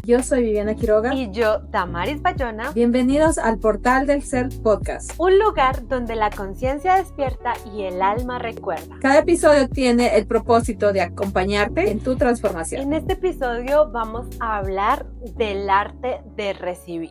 Yo soy Viviana Quiroga. Y yo, Damaris Bayona. Bienvenidos al Portal del Ser Podcast. Un lugar donde la conciencia despierta y el alma recuerda. Cada episodio tiene el propósito de acompañarte en tu transformación. En este episodio vamos a hablar del arte de recibir.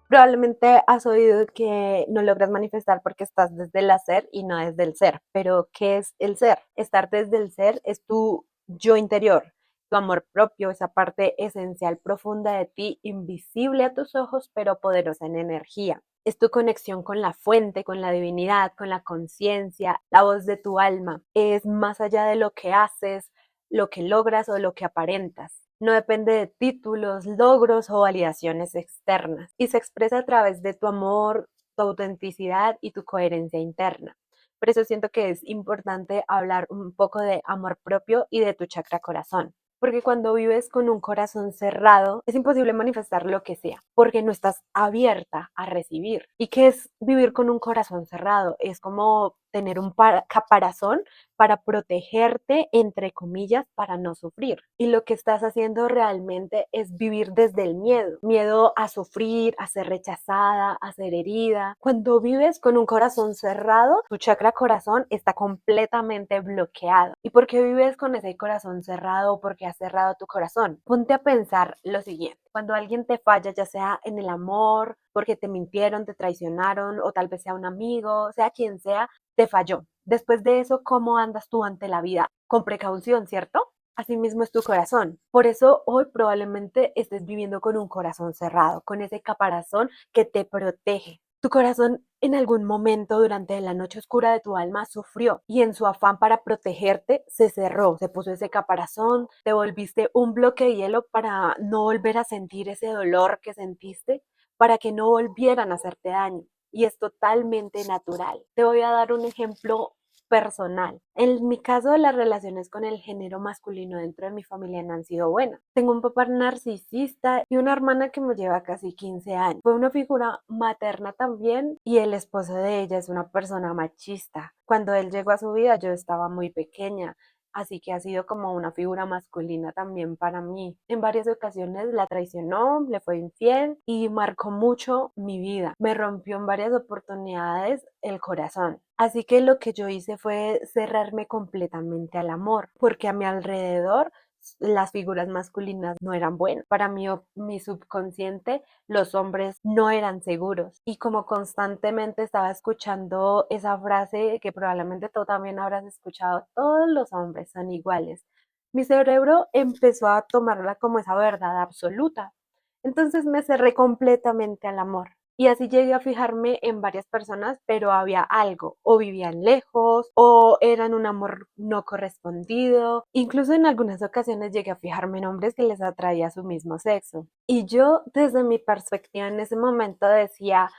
Probablemente has oído que no logras manifestar porque estás desde el hacer y no desde el ser. Pero, ¿qué es el ser? Estar desde el ser es tu yo interior, tu amor propio, esa parte esencial profunda de ti, invisible a tus ojos, pero poderosa en energía. Es tu conexión con la fuente, con la divinidad, con la conciencia, la voz de tu alma. Es más allá de lo que haces, lo que logras o lo que aparentas. No depende de títulos, logros o validaciones externas y se expresa a través de tu amor, tu autenticidad y tu coherencia interna. Por eso siento que es importante hablar un poco de amor propio y de tu chakra corazón. Porque cuando vives con un corazón cerrado, es imposible manifestar lo que sea, porque no estás abierta a recibir. ¿Y qué es vivir con un corazón cerrado? Es como tener un caparazón para protegerte, entre comillas, para no sufrir. Y lo que estás haciendo realmente es vivir desde el miedo. Miedo a sufrir, a ser rechazada, a ser herida. Cuando vives con un corazón cerrado, tu chakra corazón está completamente bloqueado. ¿Y por qué vives con ese corazón cerrado? ¿Por qué has cerrado tu corazón? Ponte a pensar lo siguiente. Cuando alguien te falla, ya sea en el amor, porque te mintieron, te traicionaron, o tal vez sea un amigo, sea quien sea, te falló. Después de eso, ¿cómo andas tú ante la vida? Con precaución, ¿cierto? Asimismo es tu corazón. Por eso hoy probablemente estés viviendo con un corazón cerrado, con ese caparazón que te protege. Tu corazón en algún momento durante la noche oscura de tu alma sufrió y en su afán para protegerte se cerró, se puso ese caparazón, te volviste un bloque de hielo para no volver a sentir ese dolor que sentiste, para que no volvieran a hacerte daño. Y es totalmente natural. Te voy a dar un ejemplo personal. En mi caso, las relaciones con el género masculino dentro de mi familia no han sido buenas. Tengo un papá narcisista y una hermana que me lleva casi 15 años. Fue una figura materna también y el esposo de ella es una persona machista. Cuando él llegó a su vida yo estaba muy pequeña. Así que ha sido como una figura masculina también para mí. En varias ocasiones la traicionó, le fue infiel y marcó mucho mi vida. Me rompió en varias oportunidades el corazón. Así que lo que yo hice fue cerrarme completamente al amor, porque a mi alrededor las figuras masculinas no eran buenas. Para mí, mi subconsciente, los hombres no eran seguros. Y como constantemente estaba escuchando esa frase que probablemente tú también habrás escuchado, todos los hombres son iguales, mi cerebro empezó a tomarla como esa verdad absoluta. Entonces me cerré completamente al amor. Y así llegué a fijarme en varias personas, pero había algo, o vivían lejos, o eran un amor no correspondido. Incluso en algunas ocasiones llegué a fijarme en hombres que les atraía su mismo sexo. Y yo, desde mi perspectiva en ese momento, decía,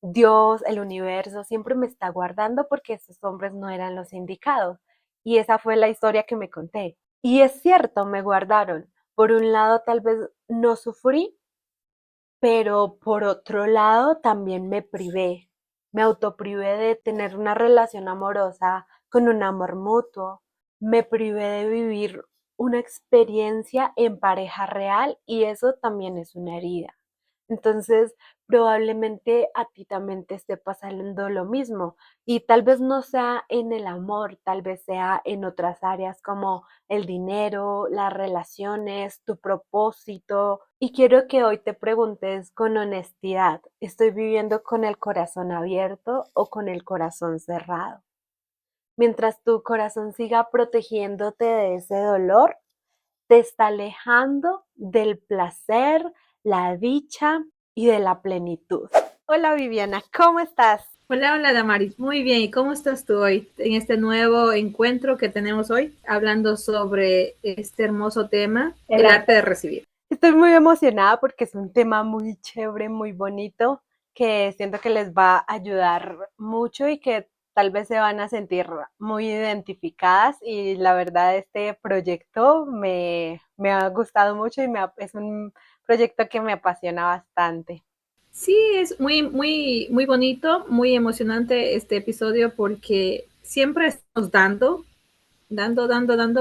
Dios, el universo, siempre me está guardando porque esos hombres no eran los indicados. Y esa fue la historia que me conté. Y es cierto, me guardaron. Por un lado, tal vez no sufrí, pero por otro lado también me autoprivé de tener una relación amorosa con un amor mutuo, me privé de vivir una experiencia en pareja real y eso también es una herida. Entonces, probablemente a ti también te esté pasando lo mismo y tal vez no sea en el amor, tal vez sea en otras áreas como el dinero, las relaciones, tu propósito. Y quiero que hoy te preguntes con honestidad, ¿estoy viviendo con el corazón abierto o con el corazón cerrado? Mientras tu corazón siga protegiéndote de ese dolor, te está alejando del placer, la dicha y de la plenitud. Hola Viviana, ¿cómo estás? Hola Damaris, muy bien. ¿Y cómo estás tú hoy en este nuevo encuentro que tenemos hoy, hablando sobre este hermoso tema, el arte de recibir? Estoy muy emocionada porque es un tema muy chévere, muy bonito, que siento que les va a ayudar mucho y que tal vez se van a sentir muy identificadas y la verdad este proyecto me ha gustado mucho y es un proyecto que me apasiona bastante. Sí, es muy bonito, muy emocionante este episodio porque siempre estamos dando,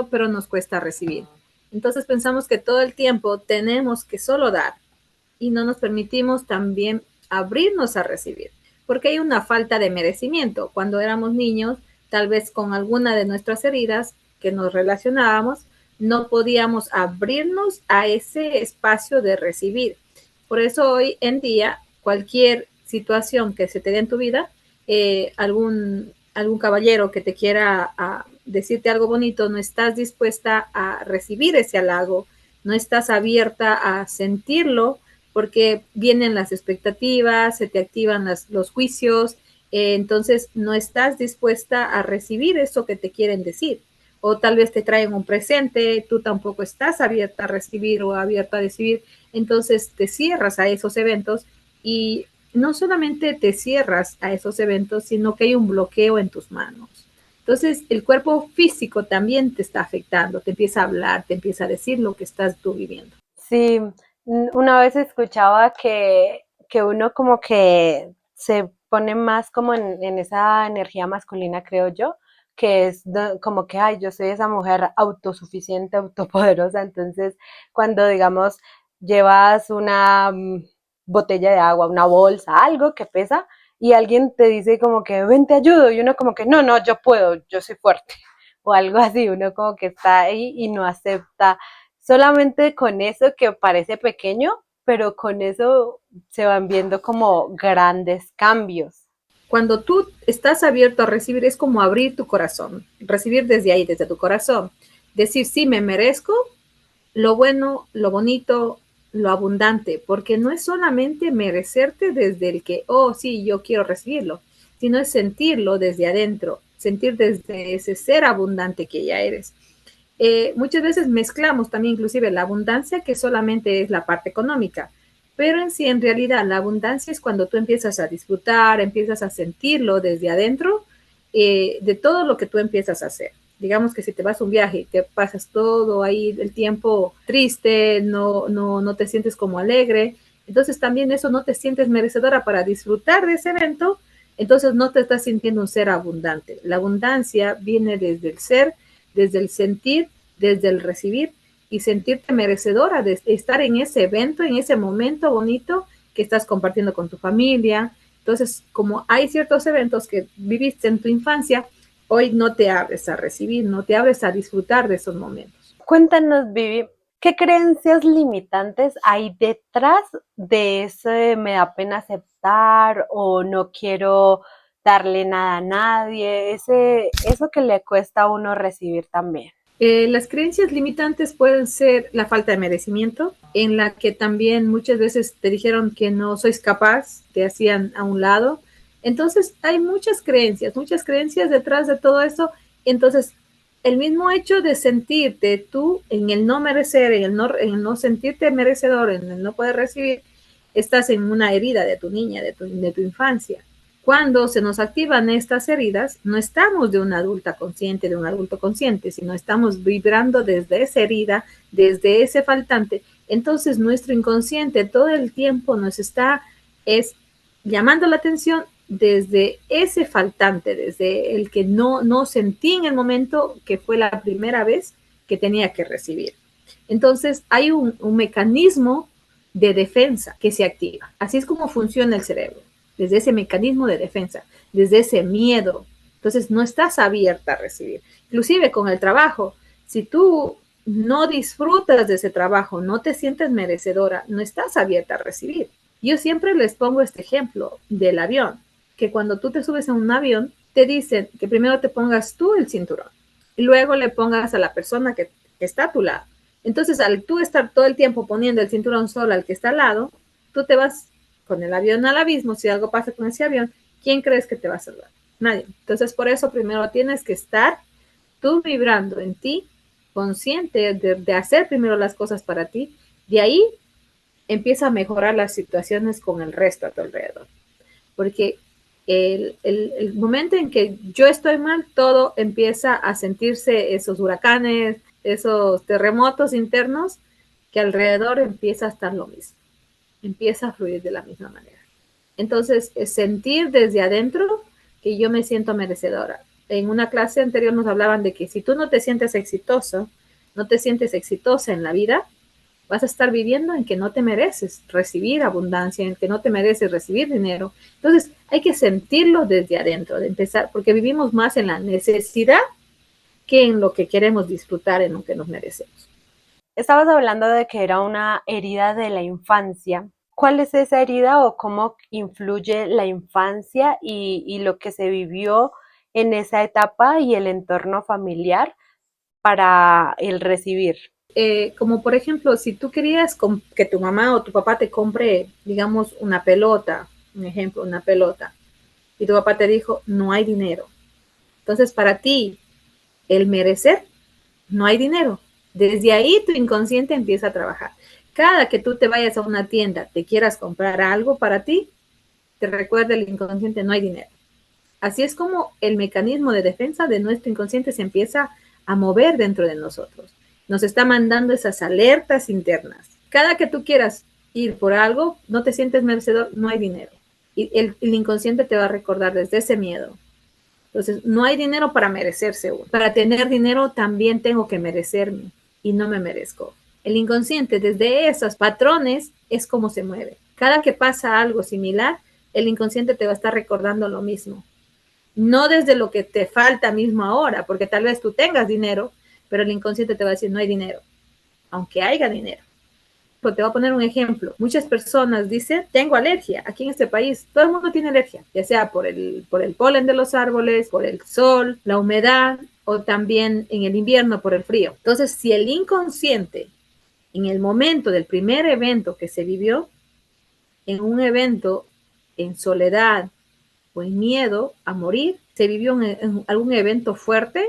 pero nos cuesta recibir. Entonces pensamos que todo el tiempo tenemos que solo dar y no nos permitimos también abrirnos a recibir, porque hay una falta de merecimiento. Cuando éramos niños, tal vez con alguna de nuestras heridas que nos relacionábamos, no podíamos abrirnos a ese espacio de recibir. Por eso hoy en día, cualquier situación que se te dé en tu vida, algún caballero que te quiera decirte algo bonito, no estás dispuesta a recibir ese halago, no estás abierta a sentirlo, porque vienen las expectativas, se te activan los juicios, entonces no estás dispuesta a recibir eso que te quieren decir. O tal vez te traen un presente, tú tampoco estás abierta a recibir o abierta a recibir, entonces te cierras a esos eventos y no solamente te cierras a esos eventos, sino que hay un bloqueo en tus manos. Entonces, el cuerpo físico también te está afectando, te empieza a hablar, te empieza a decir lo que estás tú viviendo. Sí, una vez escuchaba que uno como que se pone más como en esa energía masculina, creo yo, que es como que, ay, yo soy esa mujer autosuficiente, autopoderosa, entonces cuando, digamos, llevas una botella de agua, una bolsa, algo que pesa, y alguien te dice como que, ven, te ayudo, y uno como que, no, no, yo puedo, yo soy fuerte, o algo así, uno como que está ahí y no acepta solamente con eso que parece pequeño, pero con eso se van viendo como grandes cambios. Cuando tú estás abierto a recibir, es como abrir tu corazón, recibir desde ahí, desde tu corazón, decir, sí, me merezco lo bueno, lo bonito, lo abundante, porque no es solamente merecerte desde el que, oh, sí, yo quiero recibirlo, sino es sentirlo desde adentro, sentir desde ese ser abundante que ya eres. Muchas veces mezclamos también inclusive la abundancia, que solamente es la parte económica, pero en sí, en realidad, la abundancia es cuando tú empiezas a disfrutar, empiezas a sentirlo desde adentro, de todo lo que tú empiezas a hacer. Digamos que si te vas a un viaje y te pasas todo ahí el tiempo triste, no te sientes como alegre, entonces también eso no te sientes merecedora para disfrutar de ese evento, entonces no te estás sintiendo un ser abundante. La abundancia viene desde el ser, desde el sentir, desde el recibir y sentirte merecedora de estar en ese evento, en ese momento bonito que estás compartiendo con tu familia. Entonces, como hay ciertos eventos que viviste en tu infancia, hoy no te abres a recibir, no te abres a disfrutar de esos momentos. Cuéntanos, Vivi, ¿qué creencias limitantes hay detrás de ese me da pena aceptar o no quiero darle nada a nadie? Eso que le cuesta a uno recibir también. Las creencias limitantes pueden ser la falta de merecimiento, en la que también muchas veces te dijeron que no sois capaz, te hacían a un lado. Entonces hay muchas creencias detrás de todo eso. Entonces, el mismo hecho de sentirte tú en el no merecer, en el no sentirte merecedor, en el no poder recibir, estás en una herida de tu niña, de tu infancia. Cuando se nos activan estas heridas, no estamos de una adulta consciente, de un adulto consciente, sino estamos vibrando desde esa herida, desde ese faltante. Entonces nuestro inconsciente todo el tiempo nos está llamando la atención desde ese faltante, desde el que no sentí en el momento que fue la primera vez que tenía que recibir. Entonces hay un mecanismo de defensa que se activa. Así es como funciona el cerebro, desde ese mecanismo de defensa, desde ese miedo. Entonces no estás abierta a recibir. Inclusive con el trabajo, si tú no disfrutas de ese trabajo, no te sientes merecedora, no estás abierta a recibir. Yo siempre les pongo este ejemplo del avión, que cuando tú te subes a un avión, te dicen que primero te pongas tú el cinturón y luego le pongas a la persona que está a tu lado. Entonces, al tú estar todo el tiempo poniendo el cinturón solo al que está al lado, tú te vas con el avión al abismo. Si algo pasa con ese avión, ¿quién crees que te va a salvar? Nadie. Entonces, por eso primero tienes que estar tú vibrando en ti, consciente de hacer primero las cosas para ti. De ahí empieza a mejorar las situaciones con el resto a tu alrededor. Porque el momento en que yo estoy mal, todo empieza a sentirse esos huracanes, esos terremotos internos, que alrededor empieza a estar lo mismo, empieza a fluir de la misma manera. Entonces, es sentir desde adentro que yo me siento merecedora. En una clase anterior nos hablaban de que si tú no te sientes exitoso, no te sientes exitosa en la vida, vas a estar viviendo en que no te mereces recibir abundancia, en que no te mereces recibir dinero. Entonces, hay que sentirlo desde adentro, de empezar, porque vivimos más en la necesidad que en lo que queremos disfrutar, en lo que nos merecemos. Estabas hablando de que era una herida de la infancia. ¿Cuál es esa herida o cómo influye la infancia y lo que se vivió en esa etapa y el entorno familiar para el recibir? Como por ejemplo, si tú querías que tu mamá o tu papá te compre, digamos, una pelota, un ejemplo, una pelota, y tu papá te dijo, no hay dinero. Entonces, para ti, el merecer, no hay dinero. Desde ahí tu inconsciente empieza a trabajar. Cada que tú te vayas a una tienda, te quieras comprar algo para ti, te recuerda el inconsciente, no hay dinero. Así es como el mecanismo de defensa de nuestro inconsciente se empieza a mover dentro de nosotros. Nos está mandando esas alertas internas. Cada que tú quieras ir por algo, no te sientes merecedor, no hay dinero. Y el inconsciente te va a recordar desde ese miedo. Entonces, no hay dinero para merecerse uno. Para tener dinero también tengo que merecerme y no me merezco. El inconsciente desde esos patrones es como se mueve. Cada que pasa algo similar, el inconsciente te va a estar recordando lo mismo. No desde lo que te falta mismo ahora, porque tal vez tú tengas dinero, pero el inconsciente te va a decir no hay dinero, aunque haya dinero. Pues te voy a poner un ejemplo. Muchas personas dicen, tengo alergia. Aquí en este país, todo el mundo tiene alergia, ya sea por el polen de los árboles, por el sol, la humedad o también en el invierno por el frío. Entonces, si el inconsciente, en el momento del primer evento que se vivió, en un evento en soledad o en miedo a morir, se vivió en algún evento fuerte,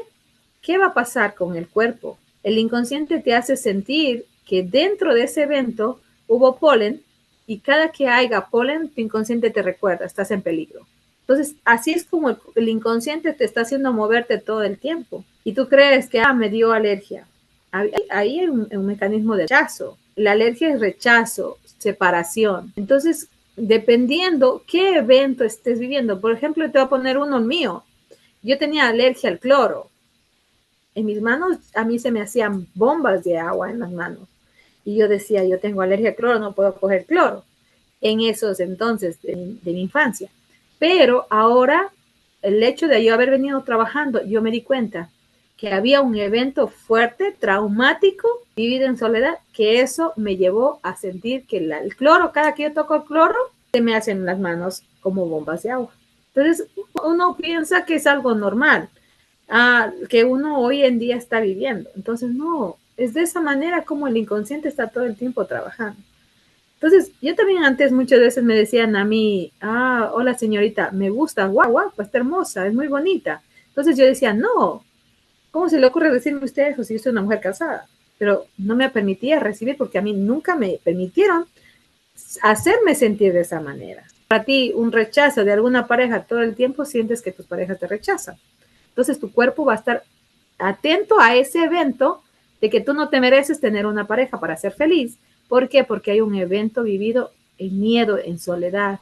¿qué va a pasar con el cuerpo? El inconsciente te hace sentir que dentro de ese evento hubo polen y cada que haya polen, tu inconsciente te recuerda, estás en peligro. Entonces, así es como el inconsciente te está haciendo moverte todo el tiempo. Y tú crees que, me dio alergia. Ahí hay un mecanismo de rechazo. La alergia es rechazo, separación. Entonces, dependiendo qué evento estés viviendo, por ejemplo, te voy a poner uno mío. Yo tenía alergia al cloro. En mis manos, a mí se me hacían bombas de agua en las manos. Y yo decía, yo tengo alergia al cloro, no puedo coger cloro. En esos entonces de mi infancia. Pero ahora, el hecho de yo haber venido trabajando, yo me di cuenta que había un evento fuerte, traumático, vivido en soledad, que eso me llevó a sentir que el cloro, cada que yo toco el cloro, se me hacen las manos como bombas de agua. Entonces, uno piensa que es algo normal, que uno hoy en día está viviendo. Entonces, no, es de esa manera como el inconsciente está todo el tiempo trabajando. Entonces, yo también antes muchas veces me decían a mí, hola señorita, me gusta, guau, está hermosa, es muy bonita. Entonces yo decía, no, ¿cómo se le ocurre decirme usted eso si yo soy una mujer casada? Pero no me permitía recibir porque a mí nunca me permitieron hacerme sentir de esa manera. Para ti, un rechazo de alguna pareja todo el tiempo sientes que tus parejas te rechazan. Entonces tu cuerpo va a estar atento a ese evento de que tú no te mereces tener una pareja para ser feliz. ¿Por qué? Porque hay un evento vivido en miedo, en soledad,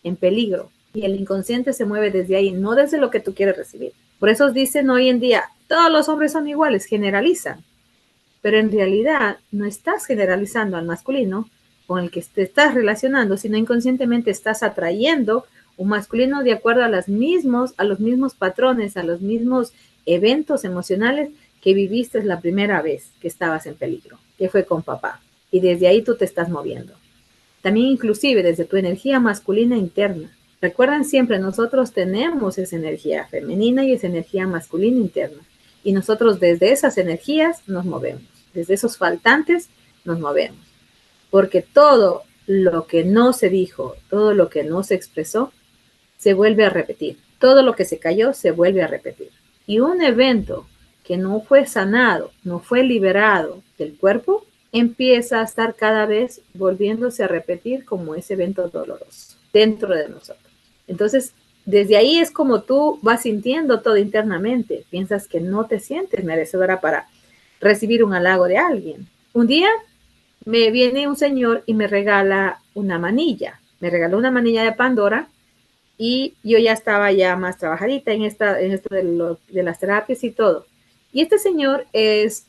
en peligro. Y el inconsciente se mueve desde ahí, no desde lo que tú quieres recibir. Por eso dicen hoy en día, todos los hombres son iguales, generalizan. Pero en realidad no estás generalizando al masculino con el que te estás relacionando, sino inconscientemente estás atrayendo un masculino de acuerdo a los mismos patrones, a los mismos eventos emocionales que viviste la primera vez que estabas en peligro, que fue con papá. Y desde ahí tú te estás moviendo. También inclusive desde tu energía masculina interna. Recuerden siempre, nosotros tenemos esa energía femenina y esa energía masculina interna. Y nosotros desde esas energías nos movemos. Desde esos faltantes nos movemos. Porque todo lo que no se dijo, todo lo que no se expresó, se vuelve a repetir. Todo lo que se cayó se vuelve a repetir. Y un evento que no fue sanado, no fue liberado del cuerpo, empieza a estar cada vez volviéndose a repetir como ese evento doloroso dentro de nosotros. Entonces, desde ahí es como tú vas sintiendo todo internamente. Piensas que no te sientes merecedora para recibir un halago de alguien. Un día me viene un señor y me regala una manilla. Me regaló una manilla de Pandora y yo ya estaba ya más trabajadita en esto de las terapias y todo. Y este señor es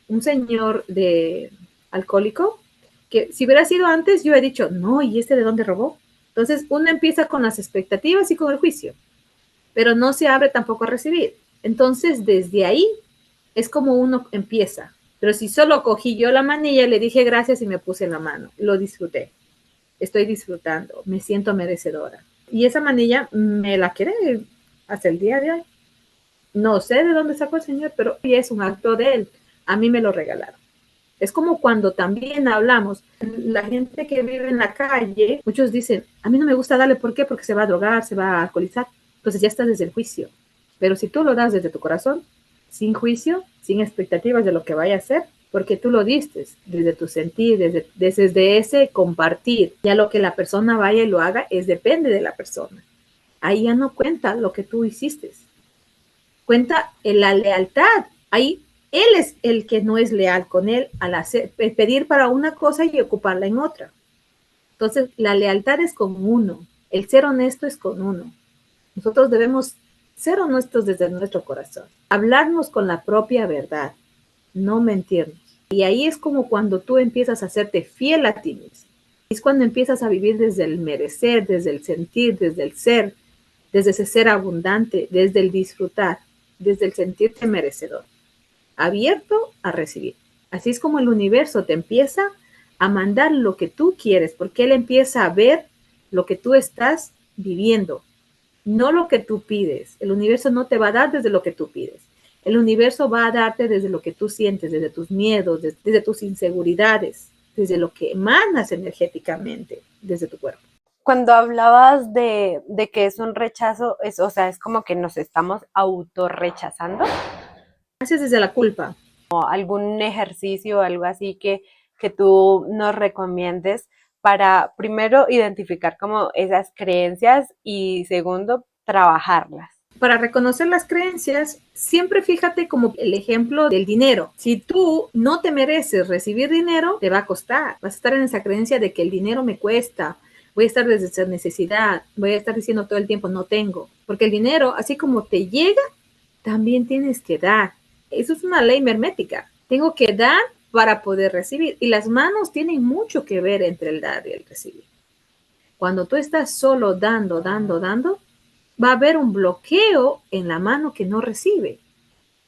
un señor de alcohólico, que si hubiera sido antes, yo he dicho, no, ¿y este de dónde robó? Entonces uno empieza con las expectativas y con el juicio, pero no se abre tampoco a recibir. Entonces desde ahí es como uno empieza. Pero si solo cogí yo la manilla, le dije gracias y me puse en la mano, lo disfruté, estoy disfrutando, me siento merecedora. Y esa manilla me la quiere hasta el día de hoy. No sé de dónde sacó el señor, pero es un acto de él. A mí me lo regalaron. Es como cuando también hablamos, la gente que vive en la calle, muchos dicen, a mí no me gusta darle, ¿por qué? Porque se va a drogar, se va a alcoholizar. Entonces ya está desde el juicio. Pero si tú lo das desde tu corazón, sin juicio, sin expectativas de lo que vaya a hacer, porque tú lo diste desde tu sentir, desde ese compartir. Ya lo que la persona vaya y lo haga es depende de la persona. Ahí ya no cuenta lo que tú hiciste. Cuenta la lealtad. Ahí él es el que no es leal con él al hacer, pedir para una cosa y ocuparla en otra. Entonces, la lealtad es con uno. El ser honesto es con uno. Nosotros debemos ser honestos desde nuestro corazón. Hablarnos con la propia verdad, no mentirnos. Y ahí es como cuando tú empiezas a hacerte fiel a ti mismo. Es cuando empiezas a vivir desde el merecer, desde el sentir, desde el ser, desde ese ser abundante, desde el disfrutar, desde el sentirte merecedor, abierto a recibir. Así es como el universo te empieza a mandar lo que tú quieres, porque él empieza a ver lo que tú estás viviendo, no lo que tú pides. El universo no te va a dar desde lo que tú pides. El universo va a darte desde lo que tú sientes, desde tus miedos, desde tus inseguridades, desde lo que emanas energéticamente, desde tu cuerpo. Cuando hablabas de que es un rechazo, o sea, es como que nos estamos autorrechazando. Haces desde la culpa. ¿O algún ejercicio o algo así que tú nos recomiendes para, primero, identificar como esas creencias y, segundo, trabajarlas? Para reconocer las creencias, siempre fíjate como el ejemplo del dinero. Si tú no te mereces recibir dinero, te va a costar. Vas a estar en esa creencia de que el dinero me cuesta. Voy a estar desde esa necesidad. Voy a estar diciendo todo el tiempo, no tengo. Porque el dinero, así como te llega, también tienes que dar. Eso es una ley hermética. Tengo que dar para poder recibir. Y las manos tienen mucho que ver entre el dar y el recibir. Cuando tú estás solo dando, va a haber un bloqueo en la mano que no recibe.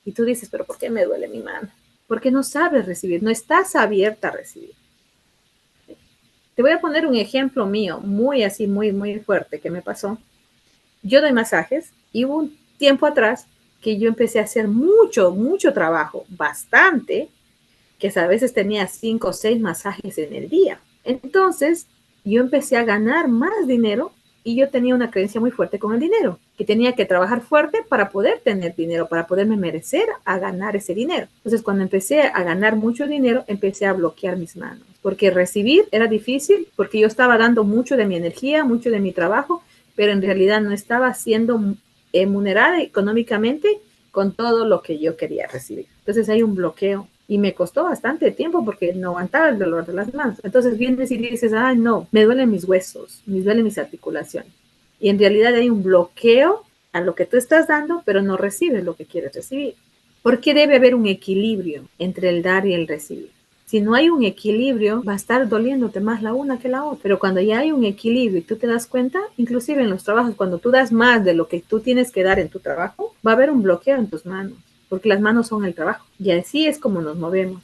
Y tú dices, pero ¿por qué me duele mi mano? Porque no sabes recibir, no estás abierta a recibir. Te voy a poner un ejemplo mío, muy así, muy fuerte que me pasó. Yo doy masajes y hubo un tiempo atrás que yo empecé a hacer mucho trabajo, bastante, que a veces tenía 5 o 6 masajes en el día. Entonces, yo empecé a ganar más dinero y yo tenía una creencia muy fuerte con el dinero, que tenía que trabajar fuerte para poder tener dinero, para poderme merecer a ganar ese dinero. Entonces, cuando empecé a ganar mucho dinero, empecé a bloquear mis manos, porque recibir era difícil, porque yo estaba dando mucho de mi energía, mucho de mi trabajo, pero en realidad no estaba siendo remunerada económicamente con todo lo que yo quería recibir. Entonces hay un bloqueo. Y me costó bastante tiempo porque no aguantaba el dolor de las manos. Entonces vienes y dices, ay, no, me duelen mis huesos, me duelen mis articulaciones. Y en realidad hay un bloqueo a lo que tú estás dando, pero no recibes lo que quieres recibir. Porque debe haber un equilibrio entre el dar y el recibir. Si no hay un equilibrio, va a estar doliéndote más la una que la otra. Pero cuando ya hay un equilibrio y tú te das cuenta, inclusive en los trabajos, cuando tú das más de lo que tú tienes que dar en tu trabajo, va a haber un bloqueo en tus manos, porque las manos son el trabajo. Y así es como nos movemos.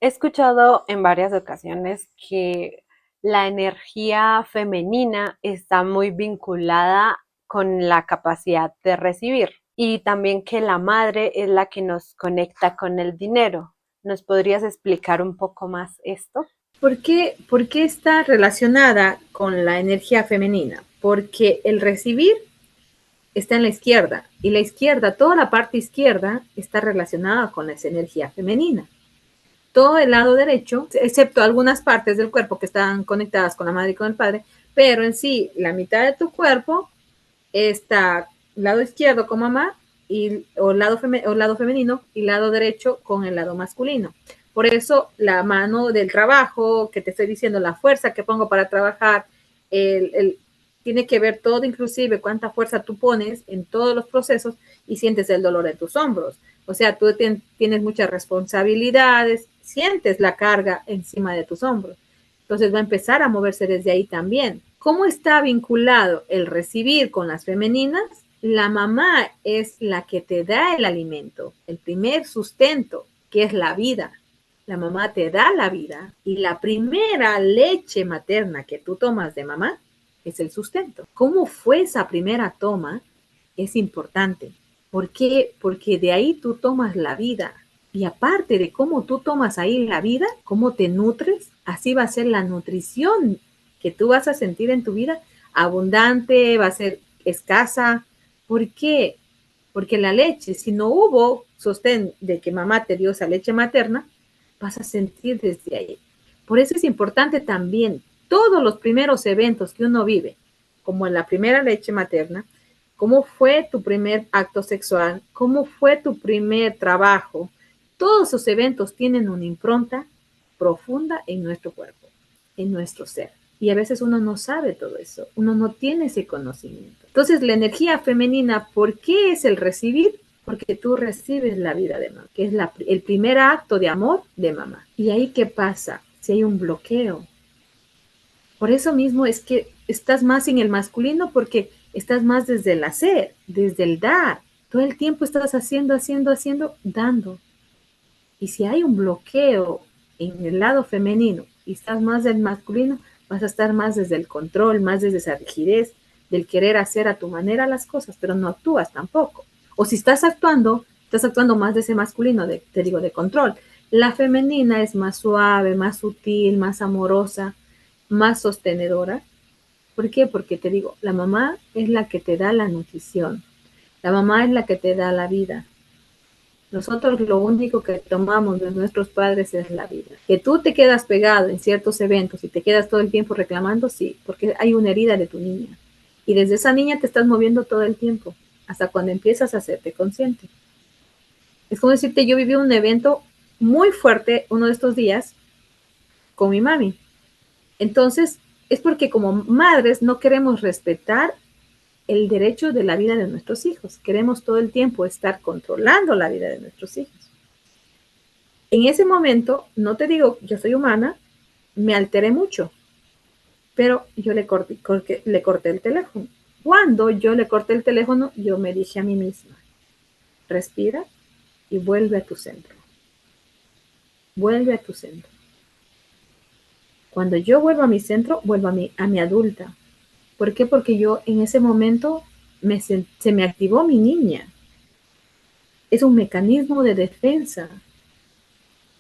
He escuchado en varias ocasiones que la energía femenina está muy vinculada con la capacidad de recibir y también que la madre es la que nos conecta con el dinero. ¿Nos podrías explicar un poco más esto? ¿Por qué está relacionada con la energía femenina? Porque el recibir está en la izquierda y la izquierda, toda la parte izquierda está relacionada con esa energía femenina. Todo el lado derecho, excepto algunas partes del cuerpo que están conectadas con la madre y con el padre, pero en sí, la mitad de tu cuerpo está lado izquierdo con mamá o lado femenino y lado derecho con el lado masculino. Por eso la mano del trabajo, que te estoy diciendo, la fuerza que pongo para trabajar, tiene que ver todo, inclusive cuánta fuerza tú pones en todos los procesos y sientes el dolor en tus hombros. O sea, tú tienes muchas responsabilidades, sientes la carga encima de tus hombros. Entonces va a empezar a moverse desde ahí también. ¿Cómo está vinculado el recibir con las femeninas? La mamá es la que te da el alimento, el primer sustento, que es la vida. La mamá te da la vida y la primera leche materna que tú tomas de mamá es el sustento. ¿Cómo fue esa primera toma? Es importante. ¿Por qué? Porque de ahí tú tomas la vida. Y aparte de cómo tú tomas ahí la vida, cómo te nutres, así va a ser la nutrición que tú vas a sentir en tu vida, abundante, va a ser escasa. ¿Por qué? Porque la leche, si no hubo sostén de que mamá te dio esa leche materna, vas a sentir desde ahí. Por eso es importante también todos los primeros eventos que uno vive, como en la primera leche materna, cómo fue tu primer acto sexual, cómo fue tu primer trabajo. Todos esos eventos tienen una impronta profunda en nuestro cuerpo, en nuestro ser. Y a veces uno no sabe todo eso, uno no tiene ese conocimiento. Entonces, la energía femenina, ¿por qué es el recibir? Porque tú recibes la vida de mamá, que es el primer acto de amor de mamá. ¿Y ahí qué pasa? Si hay un bloqueo. Por eso mismo es que estás más en el masculino porque estás más desde el hacer, desde el dar. Todo el tiempo estás haciendo, dando. Y si hay un bloqueo en el lado femenino y estás más del masculino, vas a estar más desde el control, más desde esa rigidez, del querer hacer a tu manera las cosas, pero no actúas tampoco. O si estás actuando más de ese masculino, te digo, de control. La femenina es más suave, más sutil, más amorosa, más sostenedora. ¿Por qué? Porque te digo, la mamá es la que te da la nutrición. La mamá es la que te da la vida. Nosotros lo único que tomamos de nuestros padres es la vida. Que tú te quedas pegado en ciertos eventos y te quedas todo el tiempo reclamando, sí, porque hay una herida de tu niña. Y desde esa niña te estás moviendo todo el tiempo, hasta cuando empiezas a hacerte consciente. Es como decirte, yo viví un evento muy fuerte uno de estos días con mi mami. Entonces, es porque como madres no queremos respetar el derecho de la vida de nuestros hijos. Queremos todo el tiempo estar controlando la vida de nuestros hijos. En ese momento, no te digo, yo soy humana, me alteré mucho, pero yo le corté el teléfono. Cuando yo le corté el teléfono, yo me dije a mí misma, respira y vuelve a tu centro. Vuelve a tu centro. Cuando yo vuelvo a mi centro, vuelvo a mi adulta. ¿Por qué? Porque yo en ese momento se me activó mi niña. Es un mecanismo de defensa.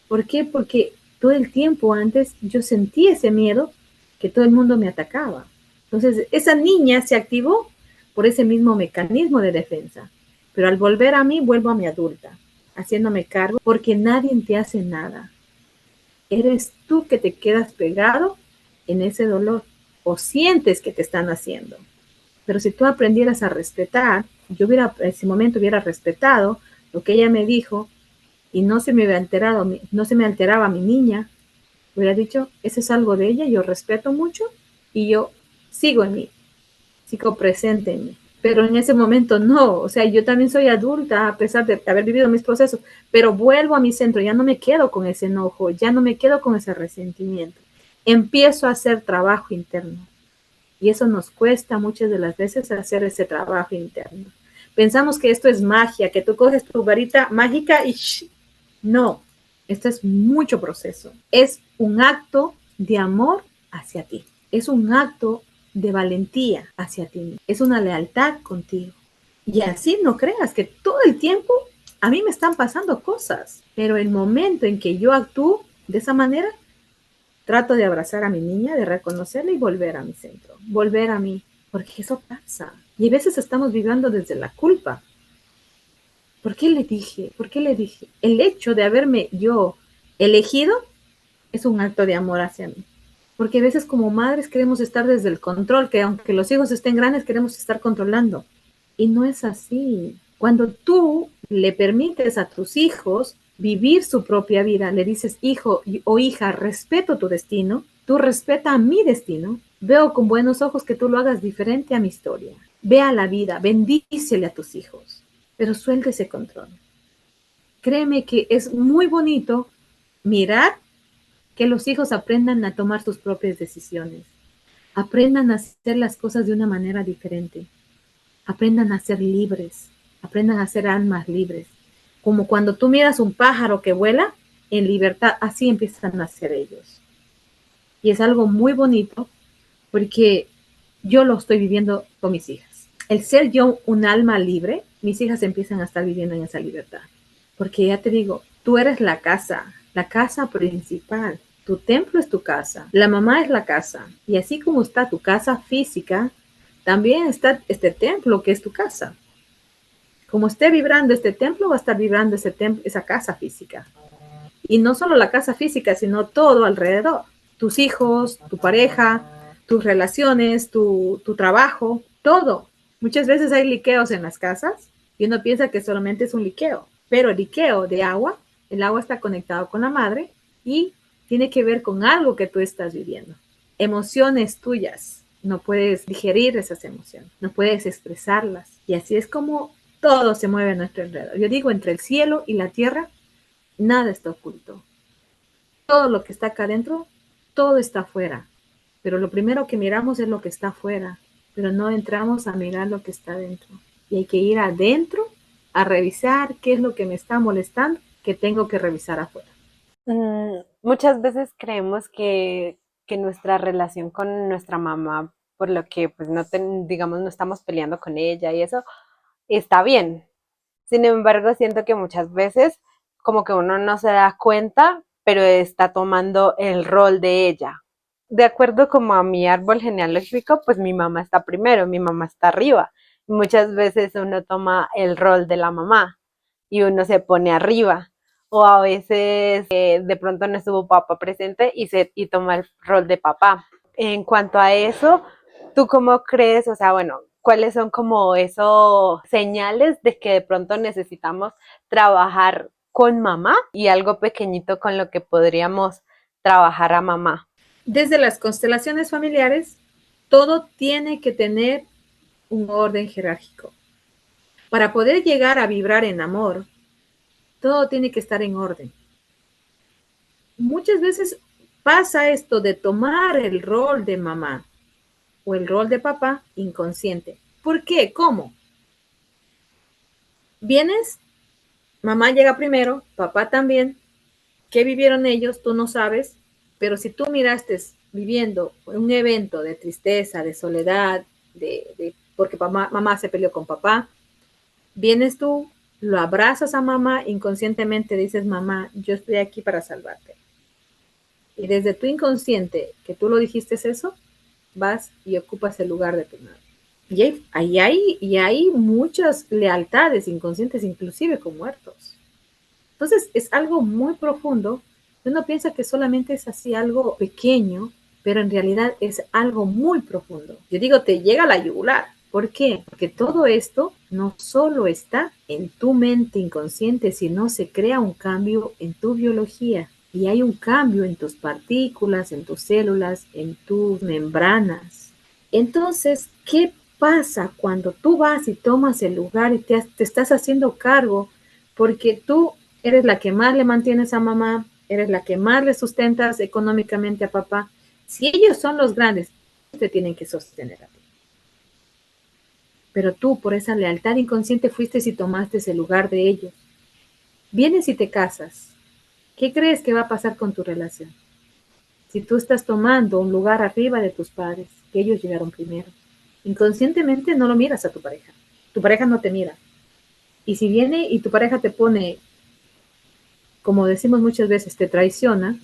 ¿Por qué? Porque todo el tiempo antes yo sentí ese miedo que todo el mundo me atacaba. Entonces, esa niña se activó por ese mismo mecanismo de defensa. Pero al volver a mí, vuelvo a mi adulta, haciéndome cargo, porque nadie te hace nada. Eres tú que te quedas pegado en ese dolor o sientes que te están haciendo. Pero si tú aprendieras a respetar, en ese momento hubiera respetado lo que ella me dijo y no se me alteraba mi niña, hubiera dicho, eso es algo de ella, yo respeto mucho y yo sigo en mí, sigo presente en mí. Pero en ese momento no, o sea, yo también soy adulta a pesar de haber vivido mis procesos, pero vuelvo a mi centro, ya no me quedo con ese enojo, ya no me quedo con ese resentimiento. Empiezo a hacer trabajo interno. Y eso nos cuesta muchas de las veces hacer ese trabajo interno. Pensamos que esto es magia, que tú coges tu varita mágica y no, esto es mucho proceso. Es un acto de amor hacia ti. Es un acto de valentía hacia ti. Es una lealtad contigo. Y así no creas que todo el tiempo a mí me están pasando cosas, pero el momento en que yo actúo de esa manera, trato de abrazar a mi niña, de reconocerla y volver a mi centro, volver a mí, porque eso pasa. Y a veces estamos viviendo desde la culpa. ¿Por qué le dije? ¿Por qué le dije? El hecho de haberme yo elegido es un acto de amor hacia mí. Porque a veces como madres queremos estar desde el control, que aunque los hijos estén grandes, queremos estar controlando. Y no es así. Cuando tú le permites a tus hijos vivir su propia vida, le dices, hijo o hija, respeto tu destino, tú respeta mi destino, veo con buenos ojos que tú lo hagas diferente a mi historia. Ve a la vida, bendícele a tus hijos, pero suelta ese control. créeme que es muy bonito mirar que los hijos aprendan a tomar sus propias decisiones, aprendan a hacer las cosas de una manera diferente, aprendan a ser libres, aprendan a ser almas libres. Como cuando tú miras un pájaro que vuela en libertad, así empiezan a ser ellos. Y es algo muy bonito porque yo lo estoy viviendo con mis hijas. El ser yo un alma libre, mis hijas empiezan a estar viviendo en esa libertad. Porque ya te digo, tú eres la casa principal. Tu templo es tu casa, la mamá es la casa. Y así como está tu casa física, también está este templo que es tu casa. Como esté vibrando este templo, va a estar vibrando esa casa física. Y no solo la casa física, sino todo alrededor. Tus hijos, tu pareja, tus relaciones, tu trabajo, todo. Muchas veces hay liqueos en las casas y uno piensa que solamente es un liqueo, pero el liqueo de agua, el agua está conectado con la madre y tiene que ver con algo que tú estás viviendo. Emociones tuyas. No puedes digerir esas emociones, no puedes expresarlas. Y así es como todo se mueve a nuestro alrededor. Yo digo, entre el cielo y la tierra, nada está oculto. Todo lo que está acá adentro, todo está afuera. Pero lo primero que miramos es lo que está afuera, pero no entramos a mirar lo que está adentro. Y hay que ir adentro a revisar qué es lo que me está molestando, que tengo que revisar afuera. Muchas veces creemos que nuestra relación con nuestra mamá, por lo que pues digamos, no estamos peleando con ella y eso, está bien. Sin embargo, siento que muchas veces como que uno no se da cuenta, pero está tomando el rol de ella. De acuerdo como a mi árbol genealógico, pues mi mamá está primero, mi mamá está arriba. Muchas veces uno toma el rol de la mamá y uno se pone arriba. O a veces de pronto no estuvo papá presente y toma el rol de papá. En cuanto a eso, ¿tú cómo crees? O sea, bueno, ¿cuáles son como esos señales de que de pronto necesitamos trabajar con mamá y algo pequeñito con lo que podríamos trabajar a mamá? Desde las constelaciones familiares, todo tiene que tener un orden jerárquico. Para poder llegar a vibrar en amor, todo tiene que estar en orden. Muchas veces pasa esto de tomar el rol de mamá o el rol de papá inconsciente. ¿Por qué? ¿Cómo? Vienes, mamá llega primero, papá también. ¿Qué vivieron ellos? Tú no sabes, pero si tú miraste viviendo un evento de tristeza, de soledad, porque mamá se peleó con papá, vienes tú, lo abrazas a mamá, inconscientemente dices, mamá, yo estoy aquí para salvarte. Y desde tu inconsciente, que tú lo dijiste eso, vas y ocupas el lugar de tu madre. Y hay muchas lealtades inconscientes, inclusive con muertos. Entonces es algo muy profundo. Uno piensa que solamente es así algo pequeño, pero en realidad es algo muy profundo. Yo digo, te llega a la yugular. ¿Por qué? Porque todo esto no solo está en tu mente inconsciente, sino se crea un cambio en tu biología. Y hay un cambio en tus partículas, en tus células, en tus membranas. Entonces, ¿qué pasa cuando tú vas y tomas el lugar y te estás haciendo cargo? Porque tú eres la que más le mantienes a mamá, eres la que más le sustentas económicamente a papá. Si ellos son los grandes, te tienen que sostener a ti. Pero tú, por esa lealtad inconsciente, fuiste y tomaste ese lugar de ellos. Vienes y te casas. ¿Qué crees que va a pasar con tu relación? Si tú estás tomando un lugar arriba de tus padres, que ellos llegaron primero, inconscientemente no lo miras a tu pareja no te mira. Y si viene y tu pareja te pone, como decimos muchas veces, te traiciona,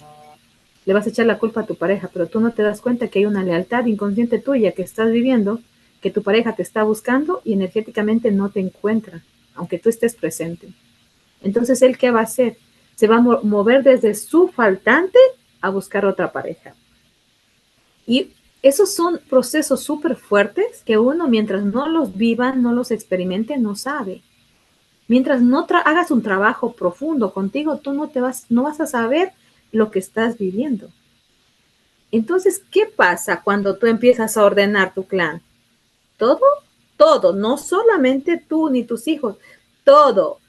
le vas a echar la culpa a tu pareja, pero tú no te das cuenta que hay una lealtad inconsciente tuya que estás viviendo, que tu pareja te está buscando y energéticamente no te encuentra, aunque tú estés presente. Entonces, ¿él qué va a hacer? Se va a mover desde su faltante a buscar otra pareja. Y esos son procesos súper fuertes que uno, mientras no los viva, no los experimente, no sabe. Mientras no hagas un trabajo profundo contigo, tú no vas a saber lo que estás viviendo. Entonces, ¿qué pasa cuando tú empiezas a ordenar tu clan? Todo, no solamente tú ni tus hijos, todo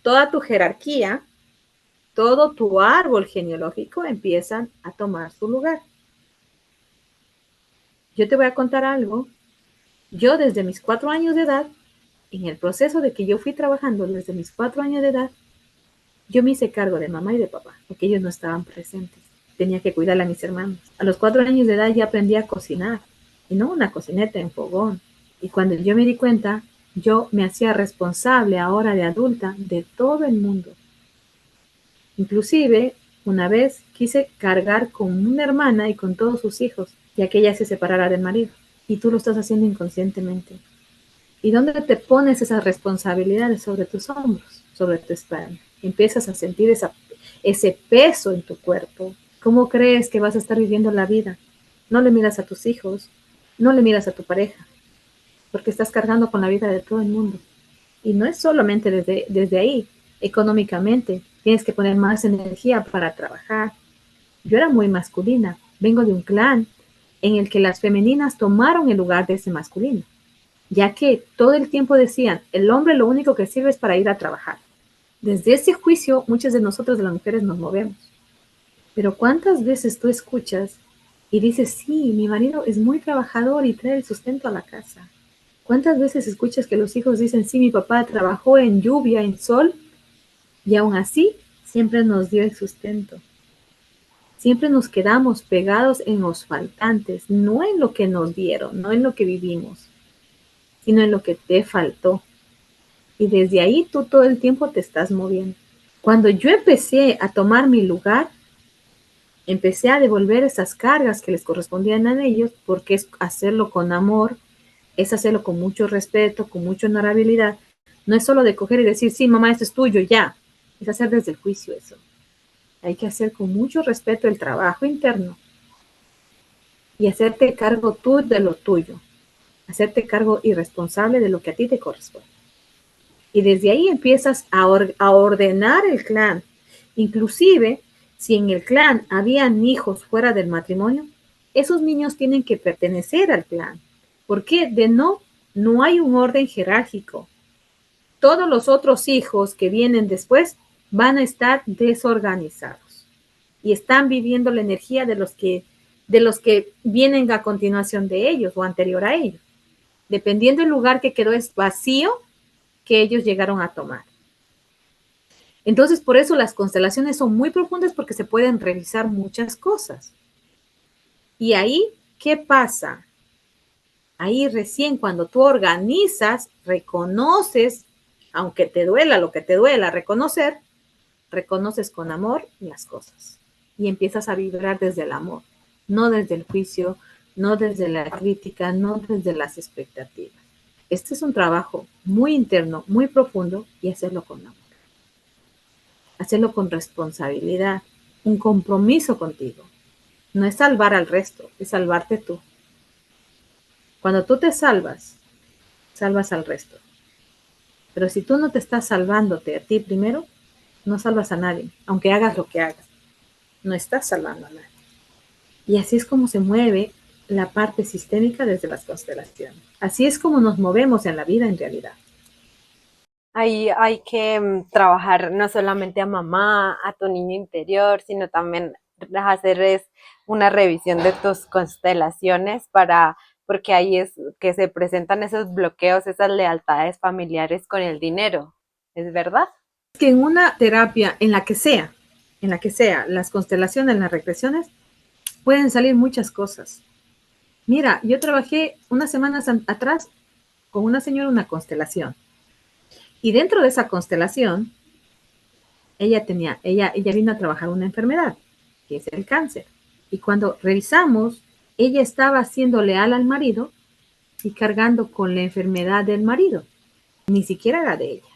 toda tu jerarquía, todo tu árbol genealógico empiezan a tomar su lugar. Yo te voy a contar algo. Yo desde mis 4 años de edad, en el proceso de que yo fui trabajando desde mis 4 años de edad, yo me hice cargo de mamá y de papá, porque ellos no estaban presentes. Tenía que cuidarle a mis hermanos. A los 4 años de edad ya aprendí a cocinar, y no una cocineta en fogón. Y cuando yo me di cuenta, yo me hacía responsable ahora de adulta de todo el mundo. Inclusive, una vez quise cargar con una hermana y con todos sus hijos, ya que ella se separara del marido. Y tú lo estás haciendo inconscientemente. ¿Y dónde te pones esas responsabilidades? Sobre tus hombros, sobre tu espalda? Empiezas a sentir ese peso en tu cuerpo. ¿Cómo crees que vas a estar viviendo la vida? No le miras a tus hijos, no le miras a tu pareja, porque estás cargando con la vida de todo el mundo. Y no es solamente desde ahí, económicamente, tienes que poner más energía para trabajar. Yo era muy masculina, vengo de un clan en el que las femeninas tomaron el lugar de ese masculino, ya que todo el tiempo decían, el hombre lo único que sirve es para ir a trabajar. Desde ese juicio, muchas de nosotros, de las mujeres, nos movemos. Pero ¿cuántas veces tú escuchas y dices, sí, mi marido es muy trabajador y trae el sustento a la casa? ¿Cuántas veces escuchas que los hijos dicen, sí, mi papá trabajó en lluvia, en sol, y aún así siempre nos dio el sustento? Siempre nos quedamos pegados en los faltantes, no en lo que nos dieron, no en lo que vivimos, sino en lo que te faltó. Y desde ahí tú todo el tiempo te estás moviendo. Cuando yo empecé a tomar mi lugar, empecé a devolver esas cargas que les correspondían a ellos, porque es hacerlo con amor, es hacerlo con mucho respeto, con mucha honorabilidad. No es solo de coger y decir, sí, mamá, esto es tuyo, ya. Es hacer desde el juicio eso. Hay que hacer con mucho respeto el trabajo interno y hacerte cargo tú de lo tuyo. Hacerte cargo irresponsable de lo que a ti te corresponde. Y desde ahí empiezas a ordenar el clan. Inclusive, si en el clan habían hijos fuera del matrimonio, esos niños tienen que pertenecer al clan. ¿Por qué? No hay un orden jerárquico. Todos los otros hijos que vienen después van a estar desorganizados y están viviendo la energía de los que vienen a continuación de ellos o anterior a ellos. Dependiendo del lugar que quedó es vacío, que ellos llegaron a tomar. Entonces, por eso las constelaciones son muy profundas, porque se pueden revisar muchas cosas. Y ahí, ¿qué pasa? Ahí recién cuando tú organizas, reconoces, aunque te duela lo que te duela reconocer, reconoces con amor las cosas y empiezas a vibrar desde el amor, no desde el juicio, no desde la crítica, no desde las expectativas. Este es un trabajo muy interno, muy profundo, y hacerlo con amor. Hacerlo con responsabilidad, un compromiso contigo. No es salvar al resto, es salvarte tú. Cuando tú te salvas, salvas al resto. Pero si tú no te estás salvándote a ti primero, no salvas a nadie, aunque hagas lo que hagas. No estás salvando a nadie. Y así es como se mueve la parte sistémica desde las constelaciones. Así es como nos movemos en la vida en realidad. Ahí hay que trabajar no solamente a mamá, a tu niño interior, sino también hacer una revisión de tus constelaciones porque ahí es que se presentan esos bloqueos, esas lealtades familiares con el dinero. ¿Es verdad? Que en una terapia, en la que sea, las constelaciones, las regresiones, pueden salir muchas cosas. Mira, yo trabajé unas semanas atrás con una señora una constelación. Y dentro de esa constelación, ella vino a trabajar una enfermedad, que es el cáncer. Y cuando revisamos, ella estaba siendo leal al marido y cargando con la enfermedad del marido. Ni siquiera era de ella.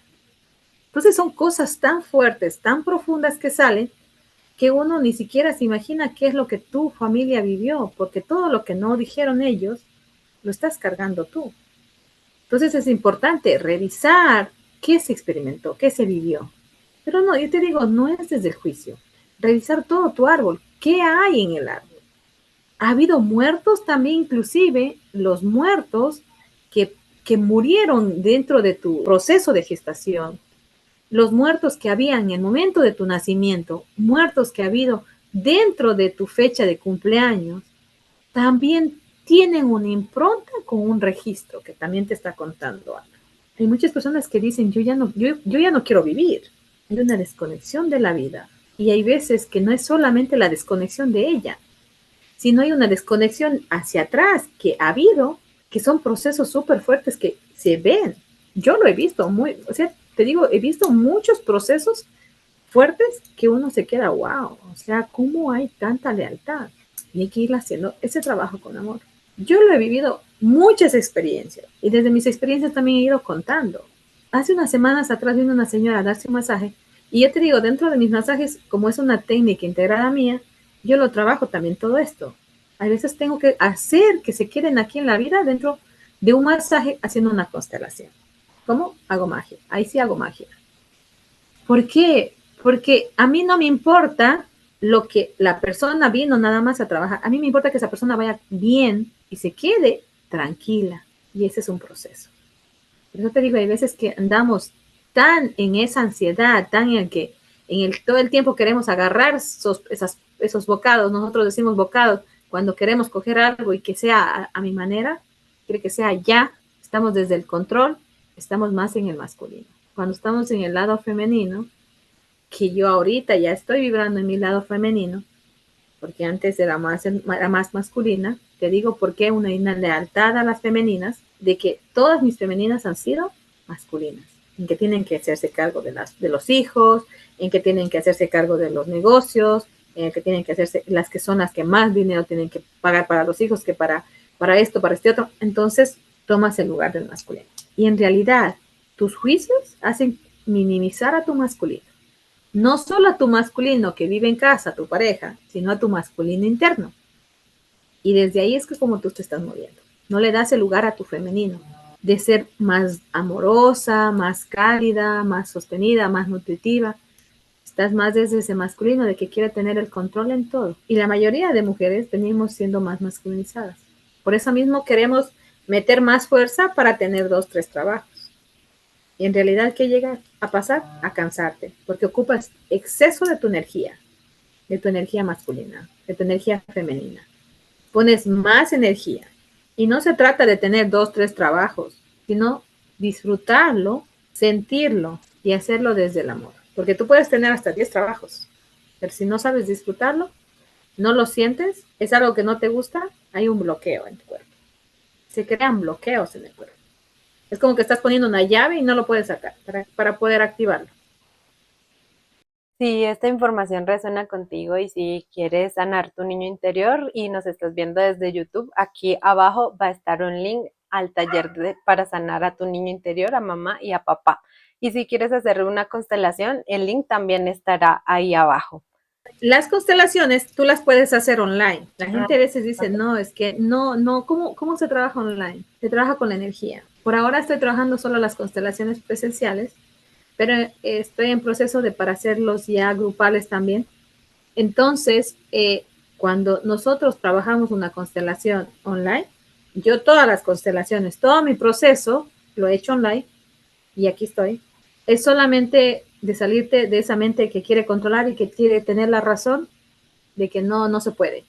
Entonces son cosas tan fuertes, tan profundas que salen, que uno ni siquiera se imagina qué es lo que tu familia vivió, porque todo lo que no dijeron ellos, lo estás cargando tú. Entonces es importante revisar qué se experimentó, qué se vivió. Pero no, yo te digo, no es desde el juicio. Revisar todo tu árbol. ¿Qué hay en el árbol? Ha habido muertos también, inclusive los muertos que murieron dentro de tu proceso de gestación. los muertos que habían en el momento de tu nacimiento, muertos que ha habido dentro de tu fecha de cumpleaños, también tienen una impronta con un registro que también te está contando algo. Hay muchas personas que dicen, yo ya no quiero vivir. Hay una desconexión de la vida. Y hay veces que no es solamente la desconexión de ella, sino hay una desconexión hacia atrás que ha habido, que son procesos súper fuertes que se ven. Yo lo he visto o sea, te digo, he visto muchos procesos fuertes que uno se queda, wow, o sea, ¿cómo hay tanta lealtad? Y hay que ir haciendo ese trabajo con amor. Yo lo he vivido muchas experiencias y desde mis experiencias también he ido contando. Hace unas semanas atrás vino una señora a darse un masaje y yo te digo, dentro de mis masajes, como es una técnica integrada mía, yo lo trabajo también todo esto. A veces tengo que hacer que se queden aquí en la vida dentro de un masaje haciendo una constelación. ¿Cómo? Hago magia. Ahí sí hago magia. ¿Por qué? Porque a mí no me importa lo que la persona vino nada más a trabajar. A mí me importa que esa persona vaya bien y se quede tranquila. Y ese es un proceso. Por eso te digo, hay veces que andamos tan en esa ansiedad, tan en el que todo el tiempo queremos agarrar esos bocados. Nosotros decimos bocados cuando queremos coger algo y que sea a mi manera, quiere que sea ya. Estamos desde el control, estamos más en el masculino. Cuando estamos en el lado femenino, que yo ahorita ya estoy vibrando en mi lado femenino, porque antes era más masculina, te digo por qué una lealtad a las femeninas, de que todas mis femeninas han sido masculinas, en que tienen que hacerse cargo de los hijos, en que tienen que hacerse cargo de los negocios, en que tienen que hacerse, las que son las que más dinero tienen que pagar para los hijos que para esto, para este otro. Entonces tomas el lugar del masculino. Y en realidad, tus juicios hacen minimizar a tu masculino. No solo a tu masculino que vive en casa, tu pareja, sino a tu masculino interno. Y desde ahí es que como tú te estás moviendo. No le das el lugar a tu femenino de ser más amorosa, más cálida, más sostenida, más nutritiva. Estás más desde ese masculino de que quiere tener el control en todo. Y la mayoría de mujeres venimos siendo más masculinizadas. Por eso mismo queremos meter más fuerza para tener 2, 3 trabajos. Y en realidad, ¿qué llega a pasar? A cansarte, porque ocupas exceso de tu energía masculina, de tu energía femenina. Pones más energía. Y no se trata de tener 2, 3 trabajos, sino disfrutarlo, sentirlo y hacerlo desde el amor. Porque tú puedes tener hasta 10 trabajos, pero si no sabes disfrutarlo, no lo sientes, es algo que no te gusta, hay un bloqueo en tu cuerpo. Se crean bloqueos en el cuerpo. Es como que estás poniendo una llave y no lo puedes sacar para poder activarlo. Si esta información resuena contigo y si quieres sanar tu niño interior y nos estás viendo desde YouTube, aquí abajo va a estar un link al taller para sanar a tu niño interior, a mamá y a papá. Y si quieres hacer una constelación, el link también estará ahí abajo. Las constelaciones tú las puedes hacer online. La gente a veces dice, no, es que no, ¿cómo se trabaja online? Se trabaja con la energía. Por ahora estoy trabajando solo las constelaciones presenciales, pero estoy en proceso para hacerlos ya grupales también. Entonces, cuando nosotros trabajamos una constelación online, yo todas las constelaciones, todo mi proceso lo he hecho online y aquí estoy. Es solamente de salirte de esa mente que quiere controlar y que quiere tener la razón de que no se puede.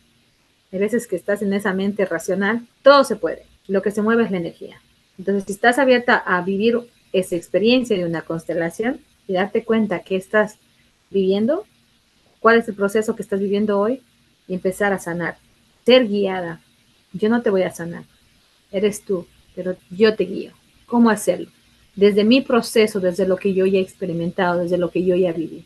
Hay veces que estás en esa mente racional, todo se puede. Lo que se mueve es la energía. Entonces, si estás abierta a vivir esa experiencia de una constelación y darte cuenta que estás viviendo, cuál es el proceso que estás viviendo hoy y empezar a sanar. Ser guiada. Yo no te voy a sanar. Eres tú, pero yo te guío. ¿Cómo hacerlo? Desde mi proceso, desde lo que yo ya he experimentado, desde lo que yo ya viví.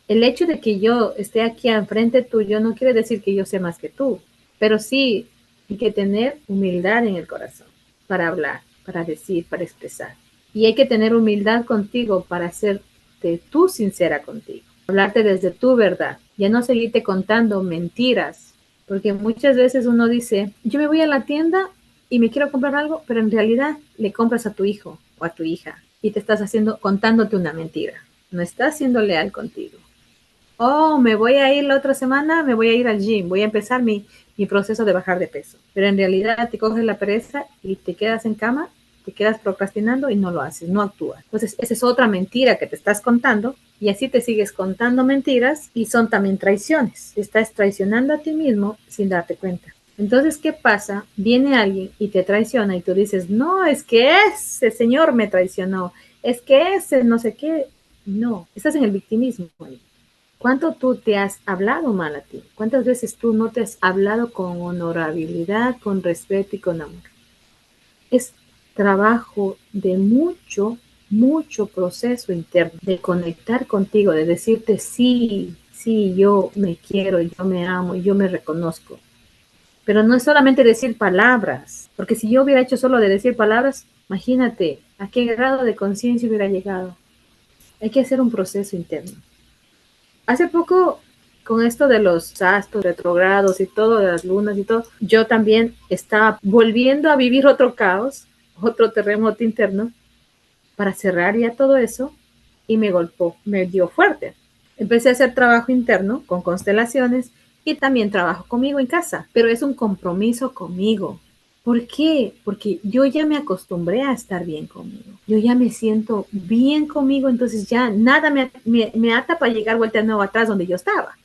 El hecho de que yo esté aquí enfrente tuyo no quiere decir que yo sé más que tú, pero sí hay que tener humildad en el corazón para hablar, para decir, para expresar. Y hay que tener humildad contigo para hacerte tú sincera contigo, hablarte desde tu verdad, ya no seguirte contando mentiras, porque muchas veces uno dice, yo me voy a la tienda y me quiero comprar algo, pero en realidad le compras a tu hijo o a tu hija y te estás contándote una mentira. No estás siendo leal contigo. Oh, me voy a ir la otra semana, me voy a ir al gym, voy a empezar mi proceso de bajar de peso. Pero en realidad te coges la pereza y te quedas en cama te quedas procrastinando y no lo haces, no actúas. Entonces, esa es otra mentira que te estás contando y así te sigues contando mentiras y son también traiciones. Te estás traicionando a ti mismo sin darte cuenta. Entonces, ¿qué pasa? Viene alguien y te traiciona y tú dices, no, es que ese señor me traicionó, es que ese no sé qué. No, estás en el victimismo. ¿Cuánto tú te has hablado mal a ti? ¿Cuántas veces tú no te has hablado con honorabilidad, con respeto y con amor? Es trabajo de mucho, mucho proceso interno, de conectar contigo, de decirte, sí, sí, yo me quiero, yo me amo, yo me reconozco. Pero no es solamente decir palabras, porque si yo hubiera hecho solo de decir palabras, imagínate a qué grado de conciencia hubiera llegado. Hay que hacer un proceso interno. Hace poco, con esto de los astros retrogrados y todo, de las lunas y todo, yo también estaba volviendo a vivir otro caos, otro terremoto interno, para cerrar ya todo eso, y me golpeó, me dio fuerte. Empecé a hacer trabajo interno con constelaciones y también trabajo conmigo en casa, pero es un compromiso conmigo. ¿Por qué? Porque yo ya me acostumbré a estar bien conmigo. Yo ya me siento bien conmigo, entonces ya nada me ata para llegar vuelta de nuevo atrás donde yo estaba.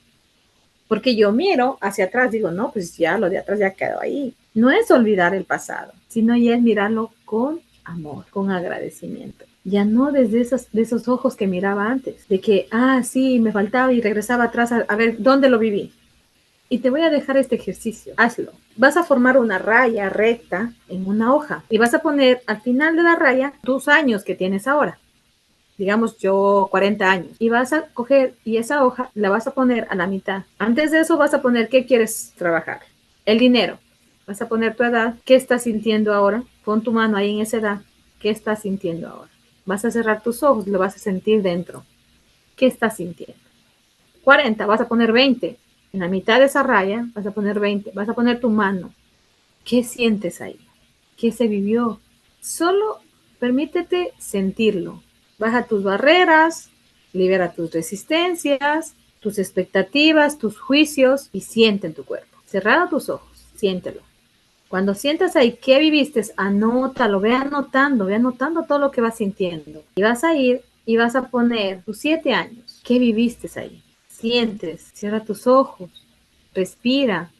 Porque yo miro hacia atrás, digo, no, pues ya lo de atrás ya quedó ahí. No es olvidar el pasado, sino ya es mirarlo con amor, con agradecimiento. Ya no desde de esos ojos que miraba antes, de que, sí, me faltaba y regresaba atrás a ver dónde lo viví. Y te voy a dejar este ejercicio, hazlo. Vas a formar una raya recta en una hoja y vas a poner al final de la raya tus años que tienes ahora. Digamos yo 40 años. Y vas a coger y esa hoja la vas a poner a la mitad. Antes de eso vas a poner qué quieres trabajar. El dinero. Vas a poner tu edad. ¿Qué estás sintiendo ahora? Pon tu mano ahí en esa edad. ¿Qué estás sintiendo ahora? Vas a cerrar tus ojos, lo vas a sentir dentro. ¿Qué estás sintiendo? 40, vas a poner 20. En la mitad de esa raya vas a poner 20. Vas a poner tu mano. ¿Qué sientes ahí? ¿Qué se vivió? Solo permítete sentirlo. Baja tus barreras, libera tus resistencias, tus expectativas, tus juicios y siente en tu cuerpo. Cerrado tus ojos, siéntelo. Cuando sientas ahí qué viviste, anótalo, ve anotando todo lo que vas sintiendo. Y vas a ir y vas a poner tus 7 años. ¿Qué viviste ahí? Sientes, cierra tus ojos, respira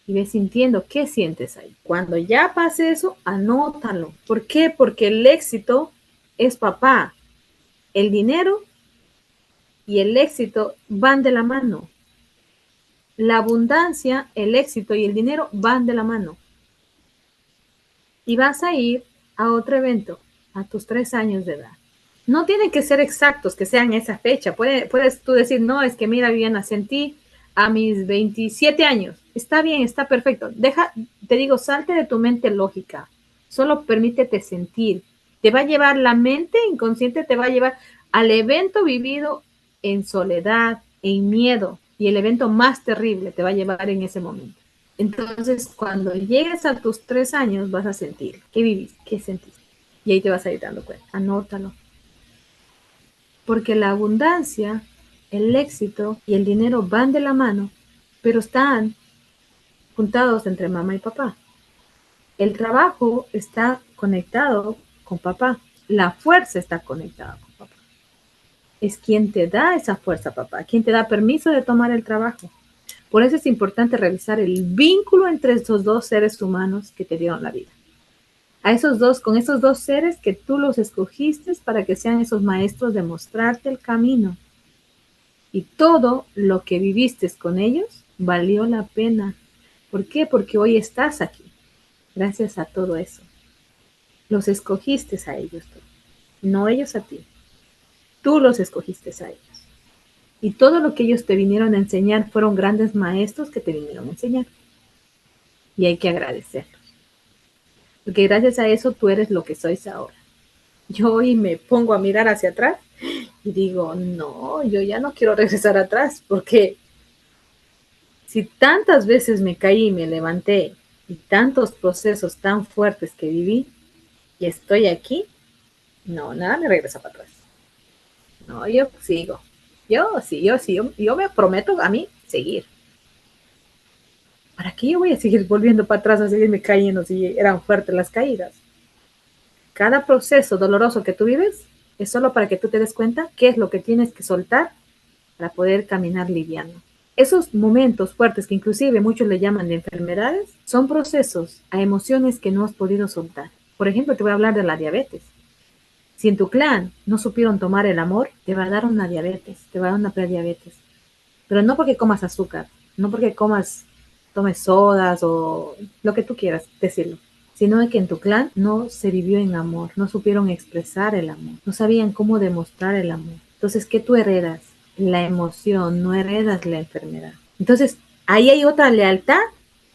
y ves sintiendo qué sientes ahí. Cuando ya pase eso, anótalo. ¿Por qué? Porque el éxito es papá. El dinero y el éxito van de la mano. La abundancia, el éxito y el dinero van de la mano. Y vas a ir a otro evento a tus 3 años de edad. No tienen que ser exactos, que sean esa fecha. Puedes tú decir, no, es que mira, Viviana, sentí a mis 27 años. Está bien, está perfecto. Te digo, salte de tu mente lógica. Solo permítete sentir. Te va a llevar la mente inconsciente, te va a llevar al evento vivido en soledad, en miedo. Y el evento más terrible te va a llevar en ese momento. Entonces, cuando llegues a tus 3 años, vas a sentir qué viviste, qué sentiste. Y ahí te vas a ir dando cuenta. Anótalo. Porque la abundancia, el éxito y el dinero van de la mano, pero están juntados entre mamá y papá. El trabajo está conectado con papá. La fuerza está conectada con papá. Es quien te da esa fuerza, papá, quien te da permiso de tomar el trabajo. Por eso es importante revisar el vínculo entre esos dos seres humanos que te dieron la vida. Con esos dos seres que tú los escogiste para que sean esos maestros de mostrarte el camino. Y todo lo que viviste con ellos valió la pena. ¿Por qué? Porque hoy estás aquí. Gracias a todo eso. Los escogiste a ellos, no ellos a ti. Tú los escogiste a ellos. Y todo lo que ellos te vinieron a enseñar fueron grandes maestros que te vinieron a enseñar. Y hay que agradecerlos. Porque gracias a eso tú eres lo que sois ahora. Yo hoy me pongo a mirar hacia atrás y digo, no, yo ya no quiero regresar atrás, porque si tantas veces me caí y me levanté y tantos procesos tan fuertes que viví y estoy aquí, no, nada me regresa para atrás. No, yo sigo. Yo me prometo a mí seguir. ¿Para qué yo voy a seguir volviendo para atrás a seguirme cayendo si eran fuertes las caídas? cada proceso doloroso que tú vives es solo para que tú te des cuenta qué es lo que tienes que soltar para poder caminar liviano. Esos momentos fuertes que inclusive muchos le llaman de enfermedades son procesos a emociones que no has podido soltar. Por ejemplo, te voy a hablar de la diabetes. Si en tu clan no supieron tomar el amor, te va a dar una diabetes, te va a dar una prediabetes. Pero no porque comas azúcar, no porque tomes sodas o lo que tú quieras decirlo, sino que en tu clan no se vivió en amor, no supieron expresar el amor, no sabían cómo demostrar el amor. Entonces, ¿qué tú heredas? La emoción, no heredas la enfermedad. Entonces, ahí hay otra lealtad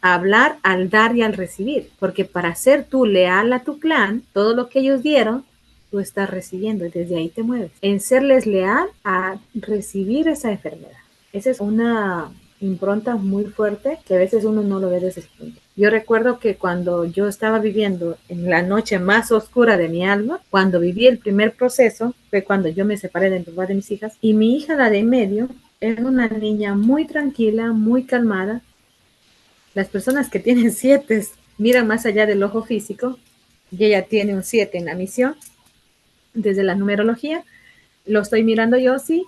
a hablar al dar y al recibir, porque para ser tú leal a tu clan, todo lo que ellos dieron, tú estás recibiendo y desde ahí te mueves. En serles leal a recibir esa enfermedad. Esa es una impronta muy fuerte que a veces uno no lo ve desde ese punto. Yo recuerdo que cuando yo estaba viviendo en la noche más oscura de mi alma, cuando viví el primer proceso, fue cuando yo me separé del papá de mis hijas, y mi hija, la de en medio, era una niña muy tranquila, muy calmada. Las personas que tienen 7 miran más allá del ojo físico, y ella tiene un 7 en la misión, desde la numerología, lo estoy mirando yo, sí,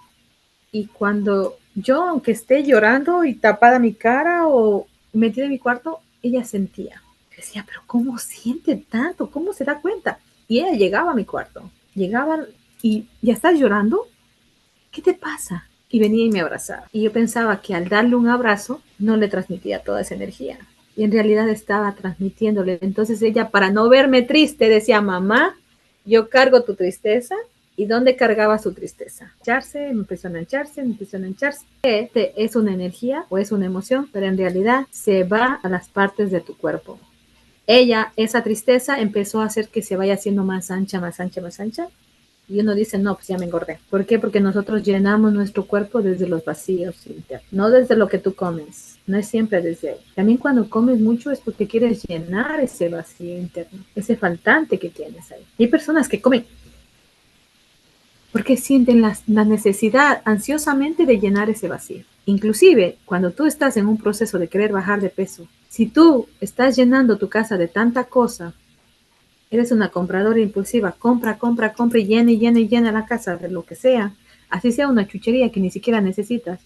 y cuando yo, aunque esté llorando y tapada mi cara o metida en mi cuarto, ella sentía. Decía, pero ¿cómo siente tanto? ¿Cómo se da cuenta? Y ella llegaba a mi cuarto, llegaba y ¿ya estás llorando? ¿Qué te pasa? Y venía y me abrazaba. Y yo pensaba que al darle un abrazo no le transmitía toda esa energía. Y en realidad estaba transmitiéndole. Entonces ella, para no verme triste, decía, mamá, yo cargo tu tristeza. ¿Y dónde cargaba su tristeza? Empezó a mancharse. Este es una energía o es una emoción, pero en realidad se va a las partes de tu cuerpo. Ella, esa tristeza empezó a hacer que se vaya haciendo más ancha, más ancha, más ancha. Y uno dice, no, pues ya me engordé. ¿Por qué? Porque nosotros llenamos nuestro cuerpo desde los vacíos internos, no desde lo que tú comes. No es siempre desde ahí. También cuando comes mucho es porque quieres llenar ese vacío interno, ese faltante que tienes ahí. Hay personas que comen porque sienten la necesidad ansiosamente de llenar ese vacío. Inclusive, cuando tú estás en un proceso de querer bajar de peso, si tú estás llenando tu casa de tanta cosa, eres una compradora impulsiva, compra y llena la casa de lo que sea, así sea una chuchería que ni siquiera necesitas,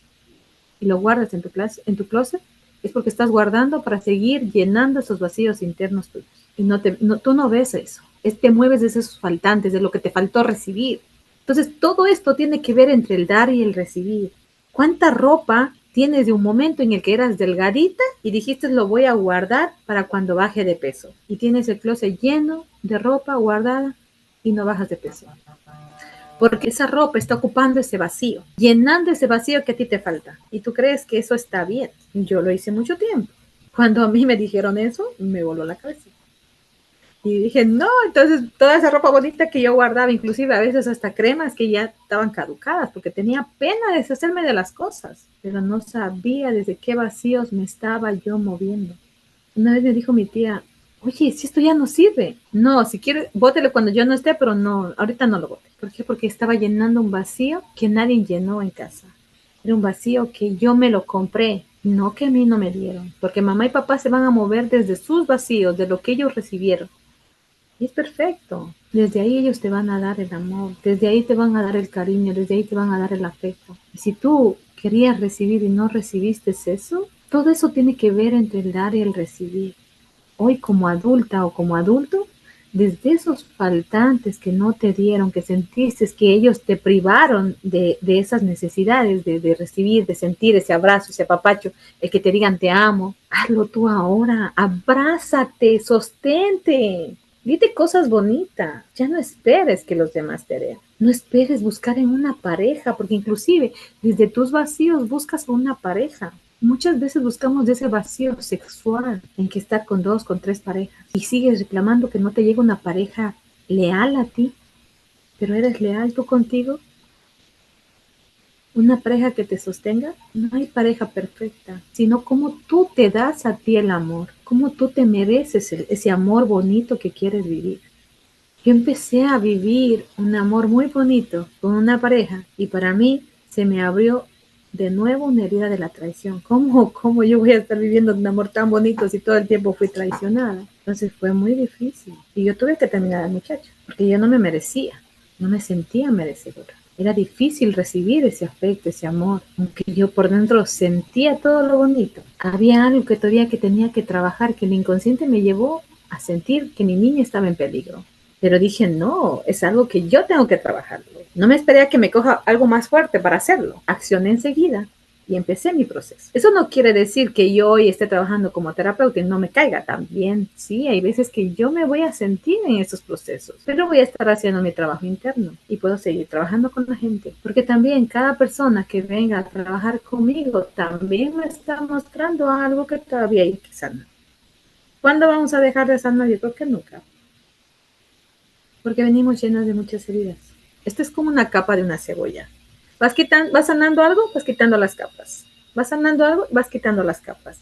y lo guardas en tu closet, es porque estás guardando para seguir llenando esos vacíos internos tuyos. Y tú no ves eso, te mueves de esos faltantes, de lo que te faltó recibir. Entonces, todo esto tiene que ver entre el dar y el recibir. ¿Cuánta ropa tienes de un momento en el que eras delgadita y dijiste lo voy a guardar para cuando baje de peso? Y tienes el closet lleno de ropa guardada y no bajas de peso. Porque esa ropa está ocupando ese vacío, llenando ese vacío que a ti te falta. Y tú crees que eso está bien. Yo lo hice mucho tiempo. Cuando a mí me dijeron eso, me voló la cabeza. Y dije, no, entonces toda esa ropa bonita que yo guardaba, inclusive a veces hasta cremas que ya estaban caducadas, porque tenía pena de deshacerme de las cosas, pero no sabía desde qué vacíos me estaba yo moviendo. Una vez me dijo mi tía, oye, si esto ya no sirve. No, si quieres, bótelo cuando yo no esté, pero no, ahorita no lo bote. ¿Por qué? Porque estaba llenando un vacío que nadie llenó en casa. Era un vacío que yo me lo compré, no que a mí no me dieron, porque mamá y papá se van a mover desde sus vacíos, de lo que ellos recibieron. Y es perfecto. Desde ahí ellos te van a dar el amor, desde ahí te van a dar el cariño, desde ahí te van a dar el afecto. Y si tú querías recibir y no recibiste eso, todo eso tiene que ver entre el dar y el recibir. Hoy como adulta o como adulto, desde esos faltantes que no te dieron, que sentiste que ellos te privaron de esas necesidades, de recibir, de sentir ese abrazo, ese apapacho, el que te digan te amo, hazlo tú ahora, abrázate, sostente. Dite cosas bonitas, ya no esperes que los demás te den. No esperes buscar en una pareja, porque inclusive desde tus vacíos buscas una pareja. Muchas veces buscamos de ese vacío sexual en que estar con 2, con 3 parejas. Y sigues reclamando que no te llega una pareja leal a ti, pero ¿eres leal tú contigo? Una pareja que te sostenga, no hay pareja perfecta, sino cómo tú te das a ti el amor, cómo tú te mereces ese amor bonito que quieres vivir. Yo empecé a vivir un amor muy bonito con una pareja y para mí se me abrió de nuevo una herida de la traición. ¿Cómo yo voy a estar viviendo un amor tan bonito si todo el tiempo fui traicionada? Entonces fue muy difícil. Y yo tuve que terminar al muchacho, porque yo no me merecía, no me sentía merecedora. Era difícil recibir ese afecto, ese amor, aunque yo por dentro sentía todo lo bonito. Había algo que todavía que tenía que trabajar, que el inconsciente me llevó a sentir que mi niña estaba en peligro. Pero dije, no, es algo que yo tengo que trabajarlo. No me esperé a que me coja algo más fuerte para hacerlo. Accioné enseguida y empecé mi proceso. Eso no quiere decir que yo hoy esté trabajando como terapeuta y no me caiga. También, sí, hay veces que yo me voy a sentir en esos procesos, pero voy a estar haciendo mi trabajo interno y puedo seguir trabajando con la gente. Porque también cada persona que venga a trabajar conmigo también me está mostrando algo que todavía hay que sanar. ¿Cuándo vamos a dejar de sanar? Yo creo que nunca. Porque venimos llenas de muchas heridas. Esto es como una capa de una cebolla. Vas sanando algo, vas quitando las capas. Vas sanando algo, vas quitando las capas.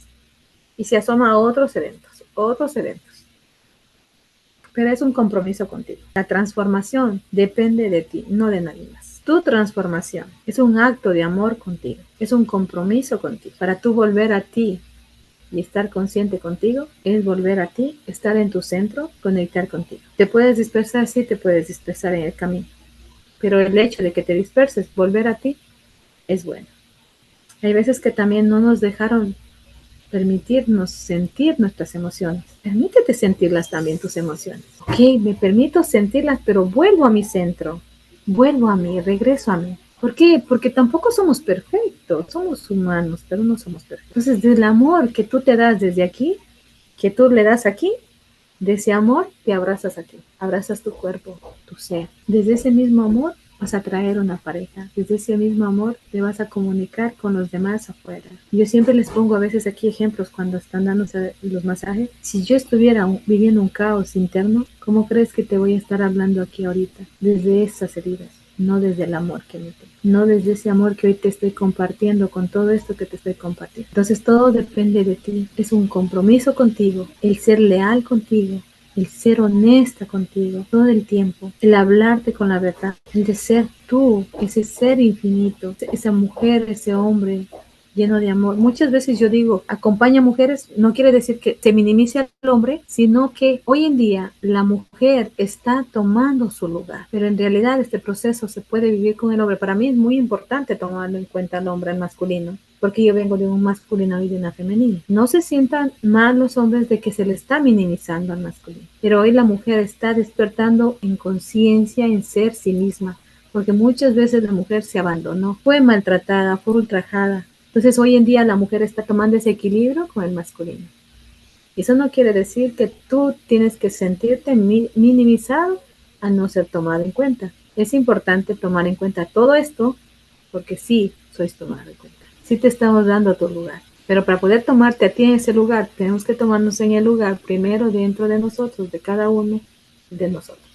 Y se asoma a otros eventos, otros eventos. Pero es un compromiso contigo. La transformación depende de ti, no de nadie más. Tu transformación es un acto de amor contigo, es un compromiso contigo. Para tú volver a ti y estar consciente contigo, es volver a ti, estar en tu centro, conectar contigo. Te puedes dispersar, sí, te puedes dispersar en el camino. Pero el hecho de que te disperses, volver a ti, es bueno. Hay veces que también no nos dejaron permitirnos sentir nuestras emociones. Permítete sentirlas también, tus emociones. Ok, me permito sentirlas, pero vuelvo a mi centro. Vuelvo a mí, regreso a mí. ¿Por qué? Porque tampoco somos perfectos, somos humanos, pero no somos perfectos. Entonces, del amor que tú te das desde aquí, que tú le das aquí, de ese amor te abrazas aquí, abrazas tu cuerpo, tu ser. Desde ese mismo amor vas a traer una pareja. Desde ese mismo amor te vas a comunicar con los demás afuera. Yo siempre les pongo a veces aquí ejemplos cuando están dándose los masajes. Si yo estuviera viviendo un caos interno, ¿cómo crees que te voy a estar hablando aquí ahorita? Desde esas heridas, no desde el amor que me tengo, no desde ese amor que hoy te estoy compartiendo con todo esto que te estoy compartiendo. Entonces todo depende de ti, es un compromiso contigo, el ser leal contigo, el ser honesta contigo todo el tiempo, el hablarte con la verdad, el de ser tú, ese ser infinito, esa mujer, ese hombre lleno de amor. Muchas veces yo digo, acompaña mujeres, no quiere decir que se minimice al hombre, sino que hoy en día la mujer está tomando su lugar, pero en realidad este proceso se puede vivir con el hombre. Para mí es muy importante tomarlo en cuenta al hombre, al masculino, porque yo vengo de un masculino y de una femenina. No se sientan mal los hombres de que se le está minimizando al masculino, pero hoy la mujer está despertando en conciencia, en ser sí misma, porque muchas veces la mujer se abandonó, fue maltratada, fue ultrajada. Entonces hoy en día la mujer está tomando ese equilibrio con el masculino. Eso no quiere decir que tú tienes que sentirte minimizado a no ser tomado en cuenta. Es importante tomar en cuenta todo esto porque sí sois tomado en cuenta. Sí te estamos dando tu lugar. Pero para poder tomarte a ti en ese lugar, tenemos que tomarnos en el lugar primero dentro de nosotros, de cada uno de nosotros.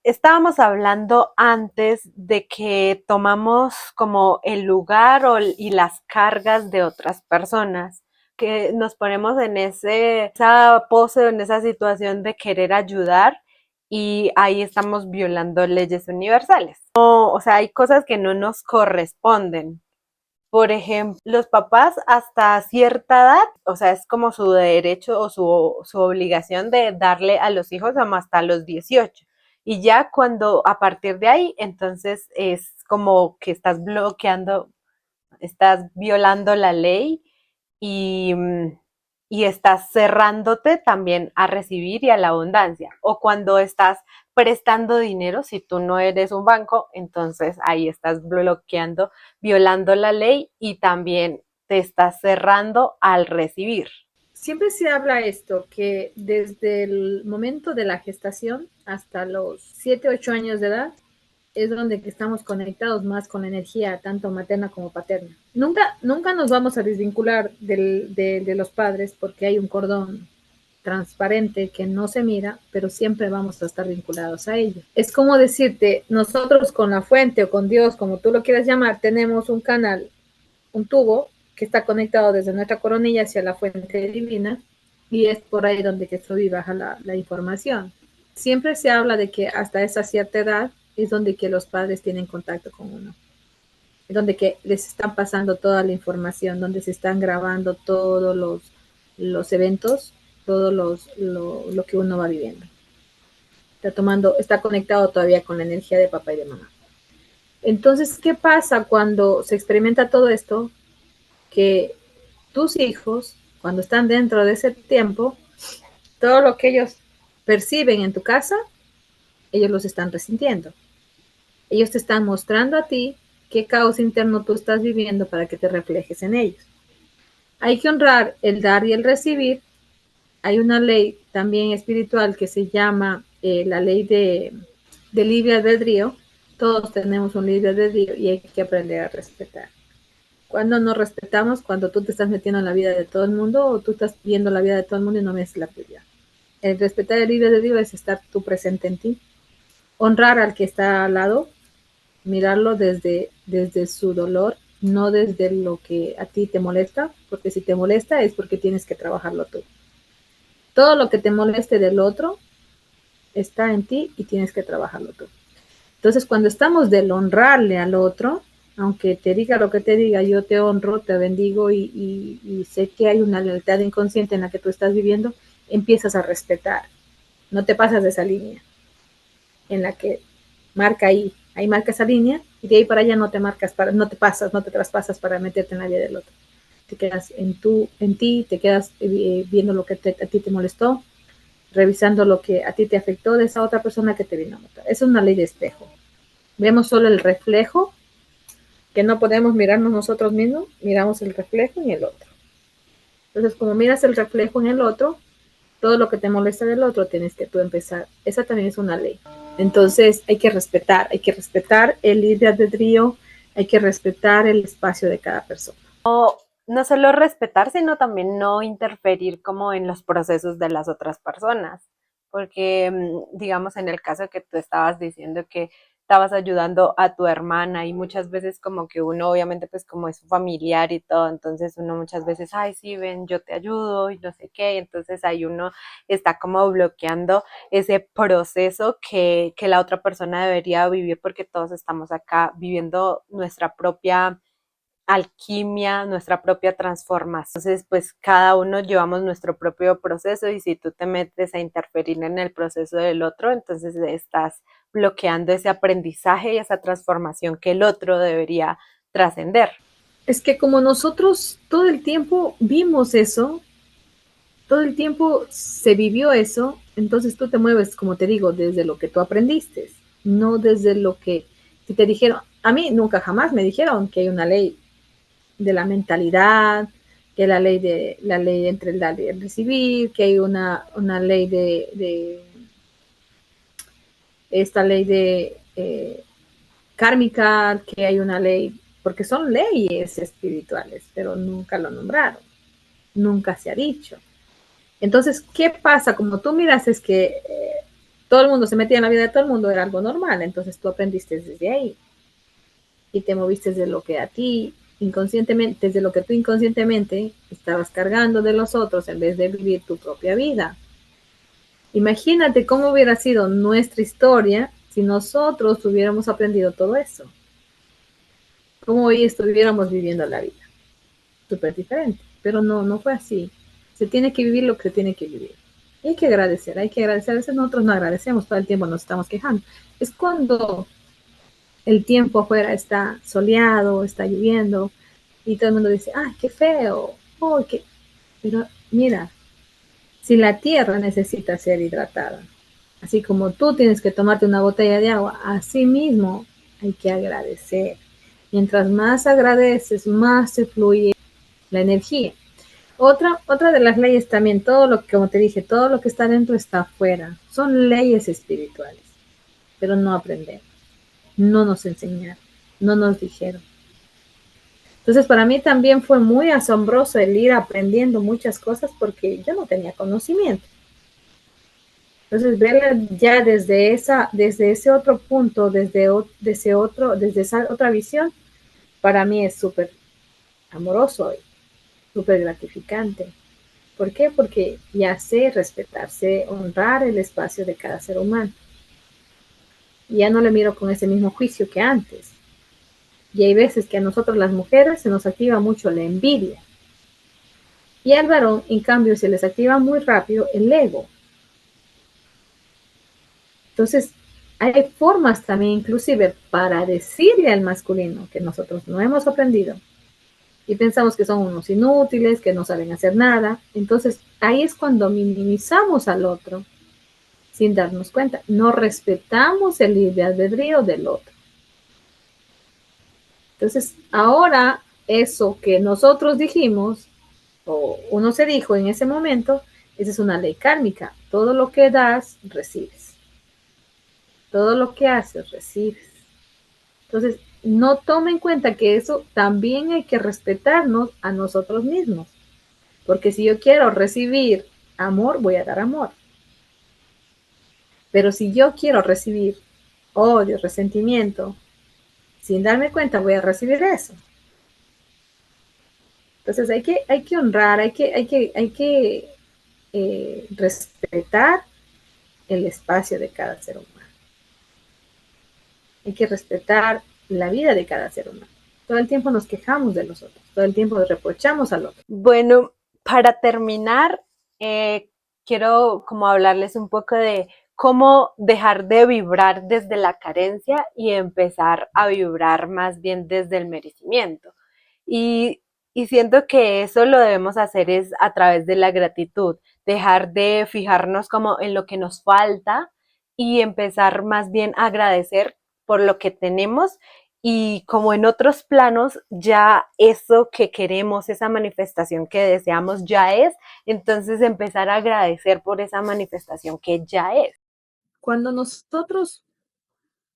Estábamos hablando antes de que tomamos como el lugar y las cargas de otras personas, que nos ponemos en esa pose, en esa situación de querer ayudar y ahí estamos violando leyes universales. No, o sea, hay cosas que no nos corresponden. Por ejemplo, los papás hasta cierta edad, o sea, es como su derecho o su obligación de darle a los hijos hasta los 18. Y ya cuando a partir de ahí, entonces es como que estás bloqueando, estás violando la ley y, y estás cerrándote también a recibir y a la abundancia. O cuando estás prestando dinero, si tú no eres un banco, entonces ahí estás bloqueando, violando la ley y también te estás cerrando al recibir. Siempre se habla esto, que desde el momento de la gestación hasta los 7, 8 años de edad, es donde estamos conectados más con la energía, tanto materna como paterna. Nunca nos vamos a desvincular de los padres porque hay un cordón transparente que no se mira, pero siempre vamos a estar vinculados a ellos. Es como decirte, nosotros con la fuente o con Dios, como tú lo quieras llamar, tenemos un canal, un tubo que está conectado desde nuestra coronilla hacia la fuente divina y es por ahí donde que sube y baja la información. Siempre se habla de que hasta esa cierta edad es donde que los padres tienen contacto con uno, es donde que les están pasando toda la información, donde se están grabando todos los eventos todo lo que uno va viviendo. Está conectado todavía con la energía de papá y de mamá. Entonces, ¿qué pasa cuando se experimenta todo esto? Que tus hijos, cuando están dentro de ese tiempo, todo lo que ellos perciben en tu casa, ellos los están resintiendo. Ellos te están mostrando a ti qué caos interno tú estás viviendo para que te reflejes en ellos. Hay que honrar el dar y el recibir. Hay una ley también espiritual que se llama la ley de libre albedrío. Todos tenemos un libre albedrío y hay que aprender a respetar. Cuando nos respetamos, cuando tú te estás metiendo en la vida de todo el mundo o tú estás viendo la vida de todo el mundo y no ves la tuya. El respetar el libre albedrío es estar tú presente en ti. Honrar al que está al lado, mirarlo desde su dolor, no desde lo que a ti te molesta, porque si te molesta es porque tienes que trabajarlo tú. Todo lo que te moleste del otro está en ti y tienes que trabajarlo tú. Entonces, cuando estamos del honrarle al otro, aunque te diga lo que te diga, yo te honro, te bendigo y sé que hay una lealtad inconsciente en la que tú estás viviendo, empiezas a respetar. No te pasas de esa línea en la que marca ahí marca esa línea y de ahí para allá no te traspasas para meterte en la vida del otro. Te quedas en ti, te quedas viendo lo que a ti te molestó, revisando lo que a ti te afectó de esa otra persona que te vino a mostrar. Es una ley de espejo. Vemos solo el reflejo, que no podemos mirarnos nosotros mismos, miramos el reflejo en el otro. Entonces, como miras el reflejo en el otro, todo lo que te molesta del otro tienes que tú empezar. Esa también es una ley. Entonces, hay que respetar el libre albedrío, hay que respetar el espacio de cada persona. No solo respetar, sino también no interferir como en los procesos de las otras personas, porque digamos en el caso que tú estabas diciendo que estabas ayudando a tu hermana y muchas veces como que uno obviamente pues como es familiar y todo, entonces uno muchas veces, ay sí, ven, yo te ayudo y no sé qué, y entonces ahí uno está como bloqueando ese proceso que la otra persona debería vivir porque todos estamos acá viviendo nuestra propia alquimia, nuestra propia transformación. Entonces, pues cada uno llevamos nuestro propio proceso y si tú te metes a interferir en el proceso del otro, entonces estás bloqueando ese aprendizaje y esa transformación que el otro debería trascender. Es que como nosotros todo el tiempo vimos eso, todo el tiempo se vivió eso, entonces tú te mueves, como te digo, desde lo que tú aprendiste, no desde lo que si te dijeron. A mí nunca jamás me dijeron que hay una ley de la mentalidad, que la ley entre el dar y el recibir, que hay una ley de esta ley de kármica, que hay una ley, porque son leyes espirituales, pero nunca lo nombraron, nunca se ha dicho. Entonces, ¿qué pasa? Como tú miras, es que todo el mundo se metía en la vida de todo el mundo, era algo normal, entonces tú aprendiste desde ahí y te moviste de lo que a ti inconscientemente, desde lo que tú inconscientemente estabas cargando de los otros en vez de vivir tu propia vida. Imagínate cómo hubiera sido nuestra historia si nosotros hubiéramos aprendido todo eso. Cómo hoy estuviéramos viviendo la vida. Súper diferente, pero no fue así. Se tiene que vivir lo que se tiene que vivir. Y hay que agradecer. A veces nosotros no agradecemos, todo el tiempo nos estamos quejando. Es cuando el tiempo afuera está soleado, está lloviendo, y todo el mundo dice, ah, qué feo, oh, qué. Pero mira, si la tierra necesita ser hidratada, así como tú tienes que tomarte una botella de agua, así mismo hay que agradecer. Mientras más agradeces, más se fluye la energía. Otra de las leyes también, todo lo que, como te dije, todo lo que está dentro está afuera. Son leyes espirituales, pero no aprendemos, no nos enseñaron, no nos dijeron. Entonces, para mí también fue muy asombroso el ir aprendiendo muchas cosas porque yo no tenía conocimiento. Entonces, verla ya desde ese otro punto, desde esa otra visión, para mí es súper amoroso y súper gratificante. ¿Por qué? Porque ya sé respetarse, honrar el espacio de cada ser humano. Y ya no le miro con ese mismo juicio que antes. Y hay veces que a nosotros las mujeres se nos activa mucho la envidia. Y al varón, en cambio, se les activa muy rápido el ego. Entonces, hay formas también inclusive para decirle al masculino que nosotros no hemos aprendido y pensamos que son unos inútiles, que no saben hacer nada. Entonces, ahí es cuando minimizamos al otro sin darnos cuenta. No respetamos el libre albedrío del otro. Entonces, ahora eso que nosotros dijimos o uno se dijo en ese momento, esa es una ley kármica. Todo lo que das, recibes. Todo lo que haces, recibes. Entonces, no tome en cuenta que eso también hay que respetarnos a nosotros mismos. Porque si yo quiero recibir amor, voy a dar amor. Pero si yo quiero recibir odio, resentimiento, sin darme cuenta voy a recibir eso. Entonces hay que honrar, hay que respetar el espacio de cada ser humano. Hay que respetar la vida de cada ser humano. Todo el tiempo nos quejamos de los otros, todo el tiempo reprochamos al otro. Bueno, para terminar, quiero como hablarles un poco de cómo dejar de vibrar desde la carencia y empezar a vibrar más bien desde el merecimiento. Y, y siento que eso lo debemos hacer es a través de la gratitud, dejar de fijarnos como en lo que nos falta y empezar más bien a agradecer por lo que tenemos y como en otros planos ya eso que queremos, esa manifestación que deseamos ya es, entonces empezar a agradecer por esa manifestación que ya es. Cuando nosotros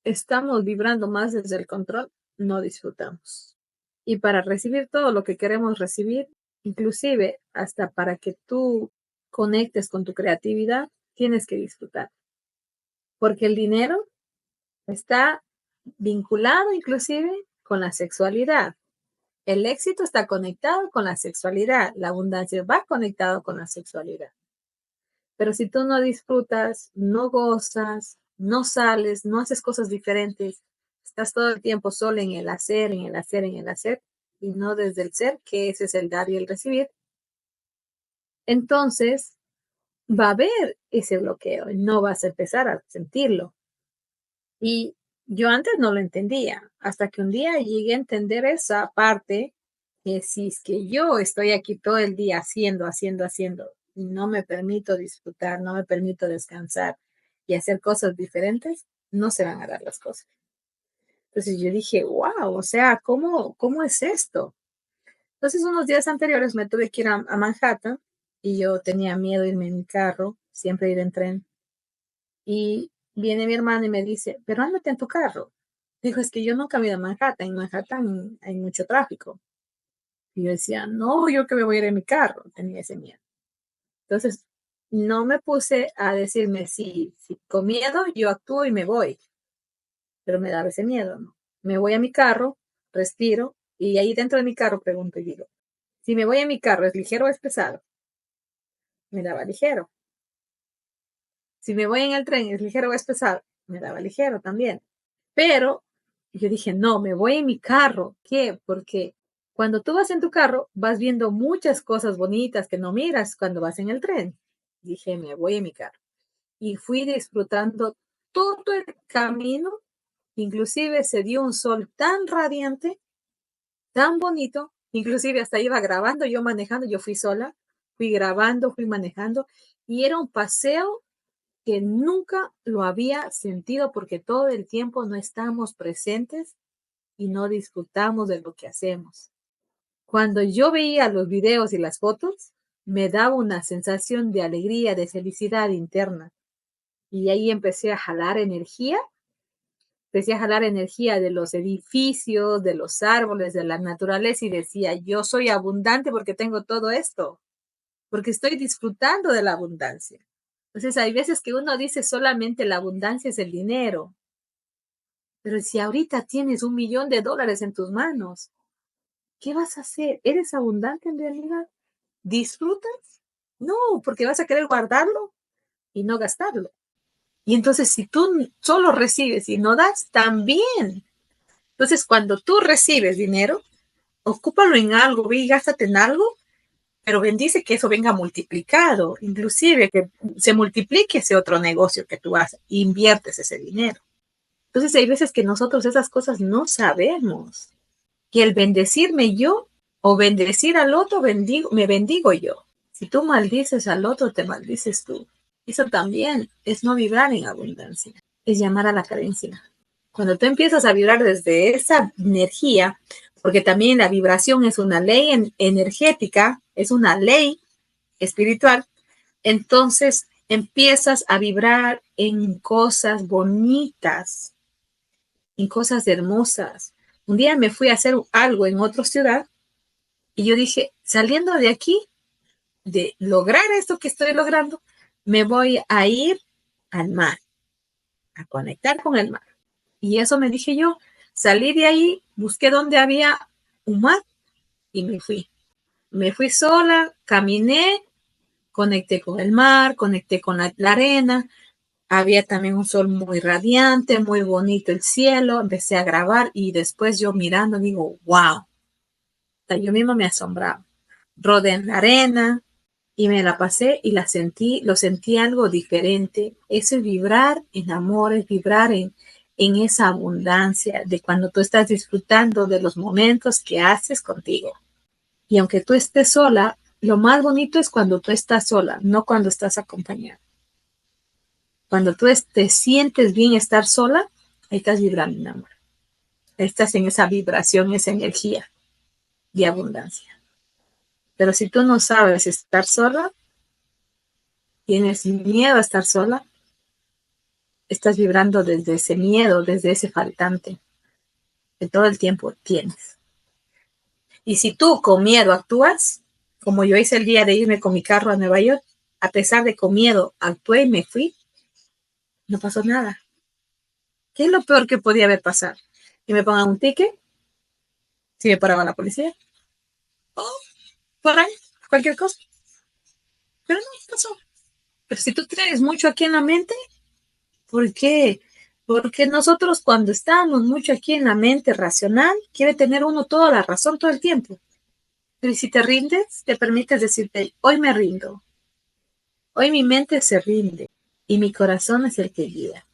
estamos vibrando más desde el control, no disfrutamos. Y para recibir todo lo que queremos recibir, inclusive hasta para que tú conectes con tu creatividad, tienes que disfrutar. Porque el dinero está vinculado inclusive con la sexualidad. El éxito está conectado con la sexualidad, la abundancia va conectado con la sexualidad. Pero si tú no disfrutas, no gozas, no sales, no haces cosas diferentes, estás todo el tiempo solo en el hacer, en el hacer, en el hacer, y no desde el ser, que ese es el dar y el recibir, entonces va a haber ese bloqueo y no vas a empezar a sentirlo. Y yo antes no lo entendía, hasta que un día llegué a entender esa parte, que si es que yo estoy aquí todo el día haciendo, y no me permito disfrutar, no me permito descansar y hacer cosas diferentes, no se van a dar las cosas. Entonces yo dije, wow, o sea, ¿cómo es esto? Entonces unos días anteriores me tuve que ir a Manhattan y yo tenía miedo de irme en mi carro, siempre ir en tren. Y viene mi hermano y me dice, pero ándate en tu carro. Dijo, es que yo nunca he ido a Manhattan. En Manhattan hay mucho tráfico. Y yo decía, no, yo que me voy a ir en mi carro. Tenía ese miedo. Entonces, no me puse a decirme, si con miedo yo actúo y me voy. Pero me daba ese miedo, ¿no? Me voy a mi carro, respiro, y ahí dentro de mi carro pregunto y digo, si me voy a mi carro, ¿es ligero o es pesado? Me daba ligero. Si me voy en el tren, ¿es ligero o es pesado? Me daba ligero también. Pero yo dije, no, me voy en mi carro. ¿Qué? Porque cuando tú vas en tu carro, vas viendo muchas cosas bonitas que no miras cuando vas en el tren. Dije, me voy en mi carro. Y fui disfrutando todo el camino. Inclusive se dio un sol tan radiante, tan bonito. Inclusive hasta iba grabando, yo manejando, yo fui sola. Fui grabando, fui manejando. Y era un paseo que nunca lo había sentido porque todo el tiempo no estamos presentes y no disfrutamos de lo que hacemos. Cuando yo veía los videos y las fotos, me daba una sensación de alegría, de felicidad interna. Y ahí empecé a jalar energía de los edificios, de los árboles, de la naturaleza y decía, yo soy abundante porque tengo todo esto, porque estoy disfrutando de la abundancia. Entonces hay veces que uno dice solamente la abundancia es el dinero, pero si ahorita tienes $1,000,000 en tus manos, ¿qué vas a hacer? ¿Eres abundante en realidad? ¿Disfrutas? No, porque vas a querer guardarlo y no gastarlo. Y entonces si tú solo recibes y no das, también. Entonces cuando tú recibes dinero, ocúpalo en algo, ve y gástate en algo pero bendice que eso venga multiplicado, inclusive que se multiplique ese otro negocio que tú haces, inviertes ese dinero. Entonces hay veces que nosotros esas cosas no sabemos, que el bendecirme yo o bendecir al otro, me bendigo yo. Si tú maldices al otro, te maldices tú. Eso también es no vibrar en abundancia, es llamar a la carencia. Cuando tú empiezas a vibrar desde esa energía, porque también la vibración es una ley energética, es una ley espiritual, entonces empiezas a vibrar en cosas bonitas, en cosas hermosas. Un día me fui a hacer algo en otra ciudad y yo dije, saliendo de aquí, de lograr esto que estoy logrando, me voy a ir al mar, a conectar con el mar. Y eso me dije yo, salí de ahí, busqué donde había un mar y me fui. Me fui sola, caminé, conecté con el mar, conecté con la arena. Había también un sol muy radiante, muy bonito el cielo. Empecé a grabar y después yo mirando digo, wow. Yo mismo me asombraba. Rodé en la arena y me la pasé y lo sentí algo diferente. Eso es vibrar en amor, es vibrar en esa abundancia de cuando tú estás disfrutando de los momentos que haces contigo. Y aunque tú estés sola, lo más bonito es cuando tú estás sola, no cuando estás acompañada. Cuando tú te sientes bien estar sola, ahí estás vibrando en amor. Estás en esa vibración, esa energía de abundancia. Pero si tú no sabes estar sola, tienes miedo a estar sola, estás vibrando desde ese miedo, desde ese faltante que todo el tiempo tienes. Y si tú con miedo actúas, como yo hice el día de irme con mi carro a Nueva York, a pesar de con miedo actué y me fui, no pasó nada. ¿Qué es lo peor que podía haber pasado? Que me pongan un ticket, si me paraba la policía, o por ahí, cualquier cosa. Pero no pasó. Pero si tú traes mucho aquí en la mente, ¿por qué? Porque nosotros cuando estamos mucho aquí en la mente racional, quiere tener uno toda la razón todo el tiempo. Pero si te rindes, te permites decirte, hoy me rindo. Hoy mi mente se rinde y mi corazón es el que guía.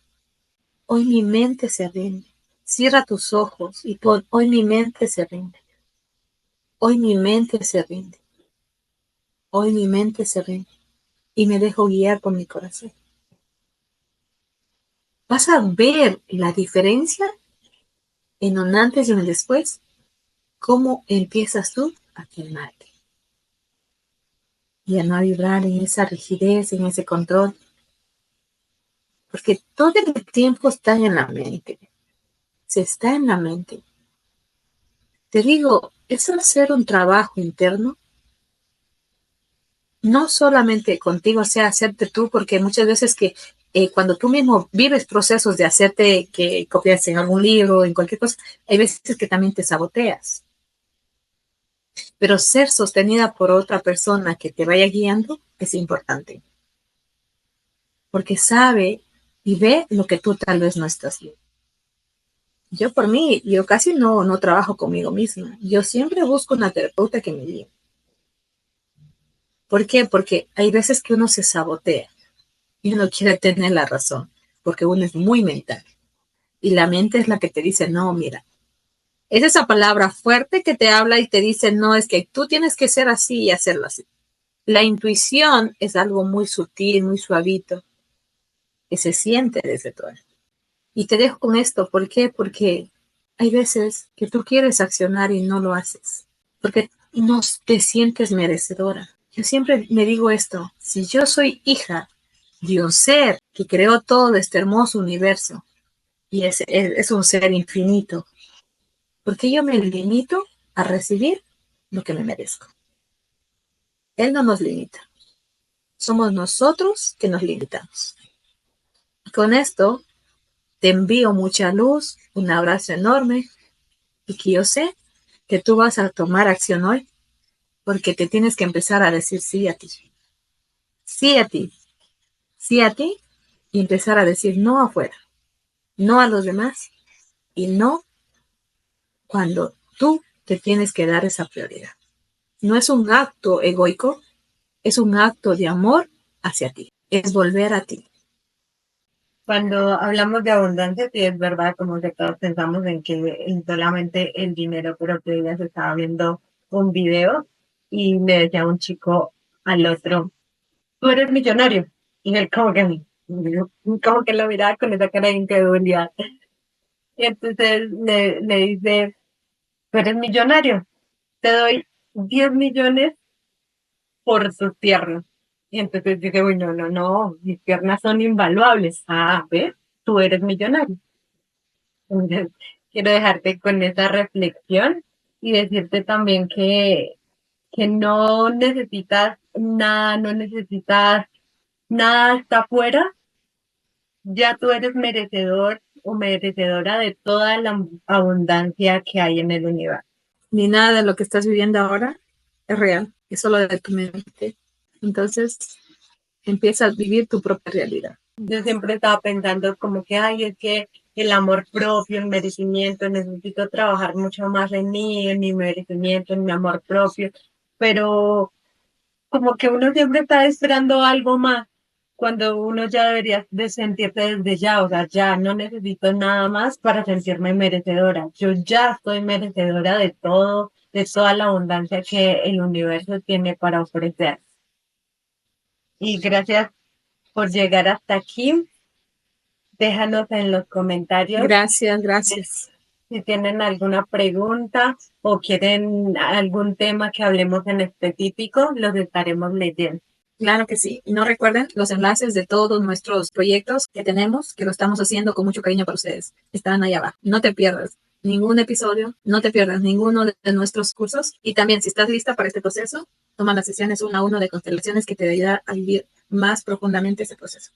Hoy mi mente se rinde. Cierra tus ojos y pon, hoy mi mente se rinde. Hoy mi mente se rinde. Hoy mi mente se rinde. Y me dejo guiar por mi corazón. Vas a ver la diferencia en un antes y un después. ¿Cómo empiezas tú a calmarte? Y a no vibrar en esa rigidez, en ese control. Porque todo el tiempo está en la mente. Se está en la mente. Te digo, es hacer un trabajo interno. No solamente contigo, o sea, hacerte tú, porque muchas veces que cuando tú mismo vives procesos de hacerte que copias en algún libro, en cualquier cosa, hay veces que también te saboteas. Pero ser sostenida por otra persona que te vaya guiando es importante. Porque sabe y ve lo que tú tal vez no estás viendo. Yo por mí, yo casi no trabajo conmigo misma. Yo siempre busco una terapeuta que me guíe. ¿Por qué? Porque hay veces que uno se sabotea y uno quiere tener la razón, porque uno es muy mental. Y la mente es la que te dice, no, mira, es esa palabra fuerte que te habla y te dice, no, es que tú tienes que ser así y hacerlo así. La intuición es algo muy sutil, muy suavito, que se siente desde todo. Y te dejo con esto, ¿por qué? Porque hay veces que tú quieres accionar y no lo haces, porque no te sientes merecedora. Yo siempre me digo esto, si yo soy hija de un ser que creó todo este hermoso universo y es un ser infinito, ¿por qué yo me limito a recibir lo que me merezco? Él no nos limita, somos nosotros que nos limitamos. Con esto te envío mucha luz, un abrazo enorme y que yo sé que tú vas a tomar acción hoy porque te tienes que empezar a decir sí a ti. Sí a ti. Sí a ti y empezar a decir no afuera, no a los demás y no cuando tú te tienes que dar esa prioridad. no es un acto egoico, es un acto de amor hacia ti, es volver a ti. Cuando hablamos de abundancia, sí es verdad, como que todos pensamos en que en solamente el dinero, pero que ella se estaba viendo un video y le decía un chico al otro, tú eres millonario. Y él como que lo miraba con esa cara de incredulidad. Y entonces le dice, tú eres millonario, te doy 10 millones por tus piernas. Y entonces dice, uy, no, no, no, mis piernas son invaluables. Ah, ¿ves? Tú eres millonario. Entonces, quiero dejarte con esa reflexión y decirte también que no necesitas nada, no necesitas nada hasta afuera, ya tú eres merecedor o merecedora de toda la abundancia que hay en el universo. Ni nada de lo que estás viviendo ahora es real, es solo de tu mente. Entonces, empieza a vivir tu propia realidad. Yo siempre estaba pensando como que, ay, es que el amor propio, el merecimiento, necesito trabajar mucho más en mi merecimiento, en mi amor propio, pero como que uno siempre está esperando algo más, cuando uno ya debería de sentirse desde ya, o sea, ya no necesito nada más para sentirme merecedora. Yo ya estoy merecedora de todo, de toda la abundancia que el universo tiene para ofrecer. Y gracias por llegar hasta aquí. Déjanos en los comentarios Gracias. si tienen alguna pregunta o quieren algún tema que hablemos en específico, los estaremos leyendo. Claro que sí. Y no recuerden los enlaces de todos nuestros proyectos que tenemos, que lo estamos haciendo con mucho cariño para ustedes. Están ahí abajo. No te pierdas ningún episodio, no te pierdas ninguno de nuestros cursos. Y también, si estás lista para este proceso, toma las sesiones 1 a 1 de constelaciones que te ayuda a vivir más profundamente ese proceso.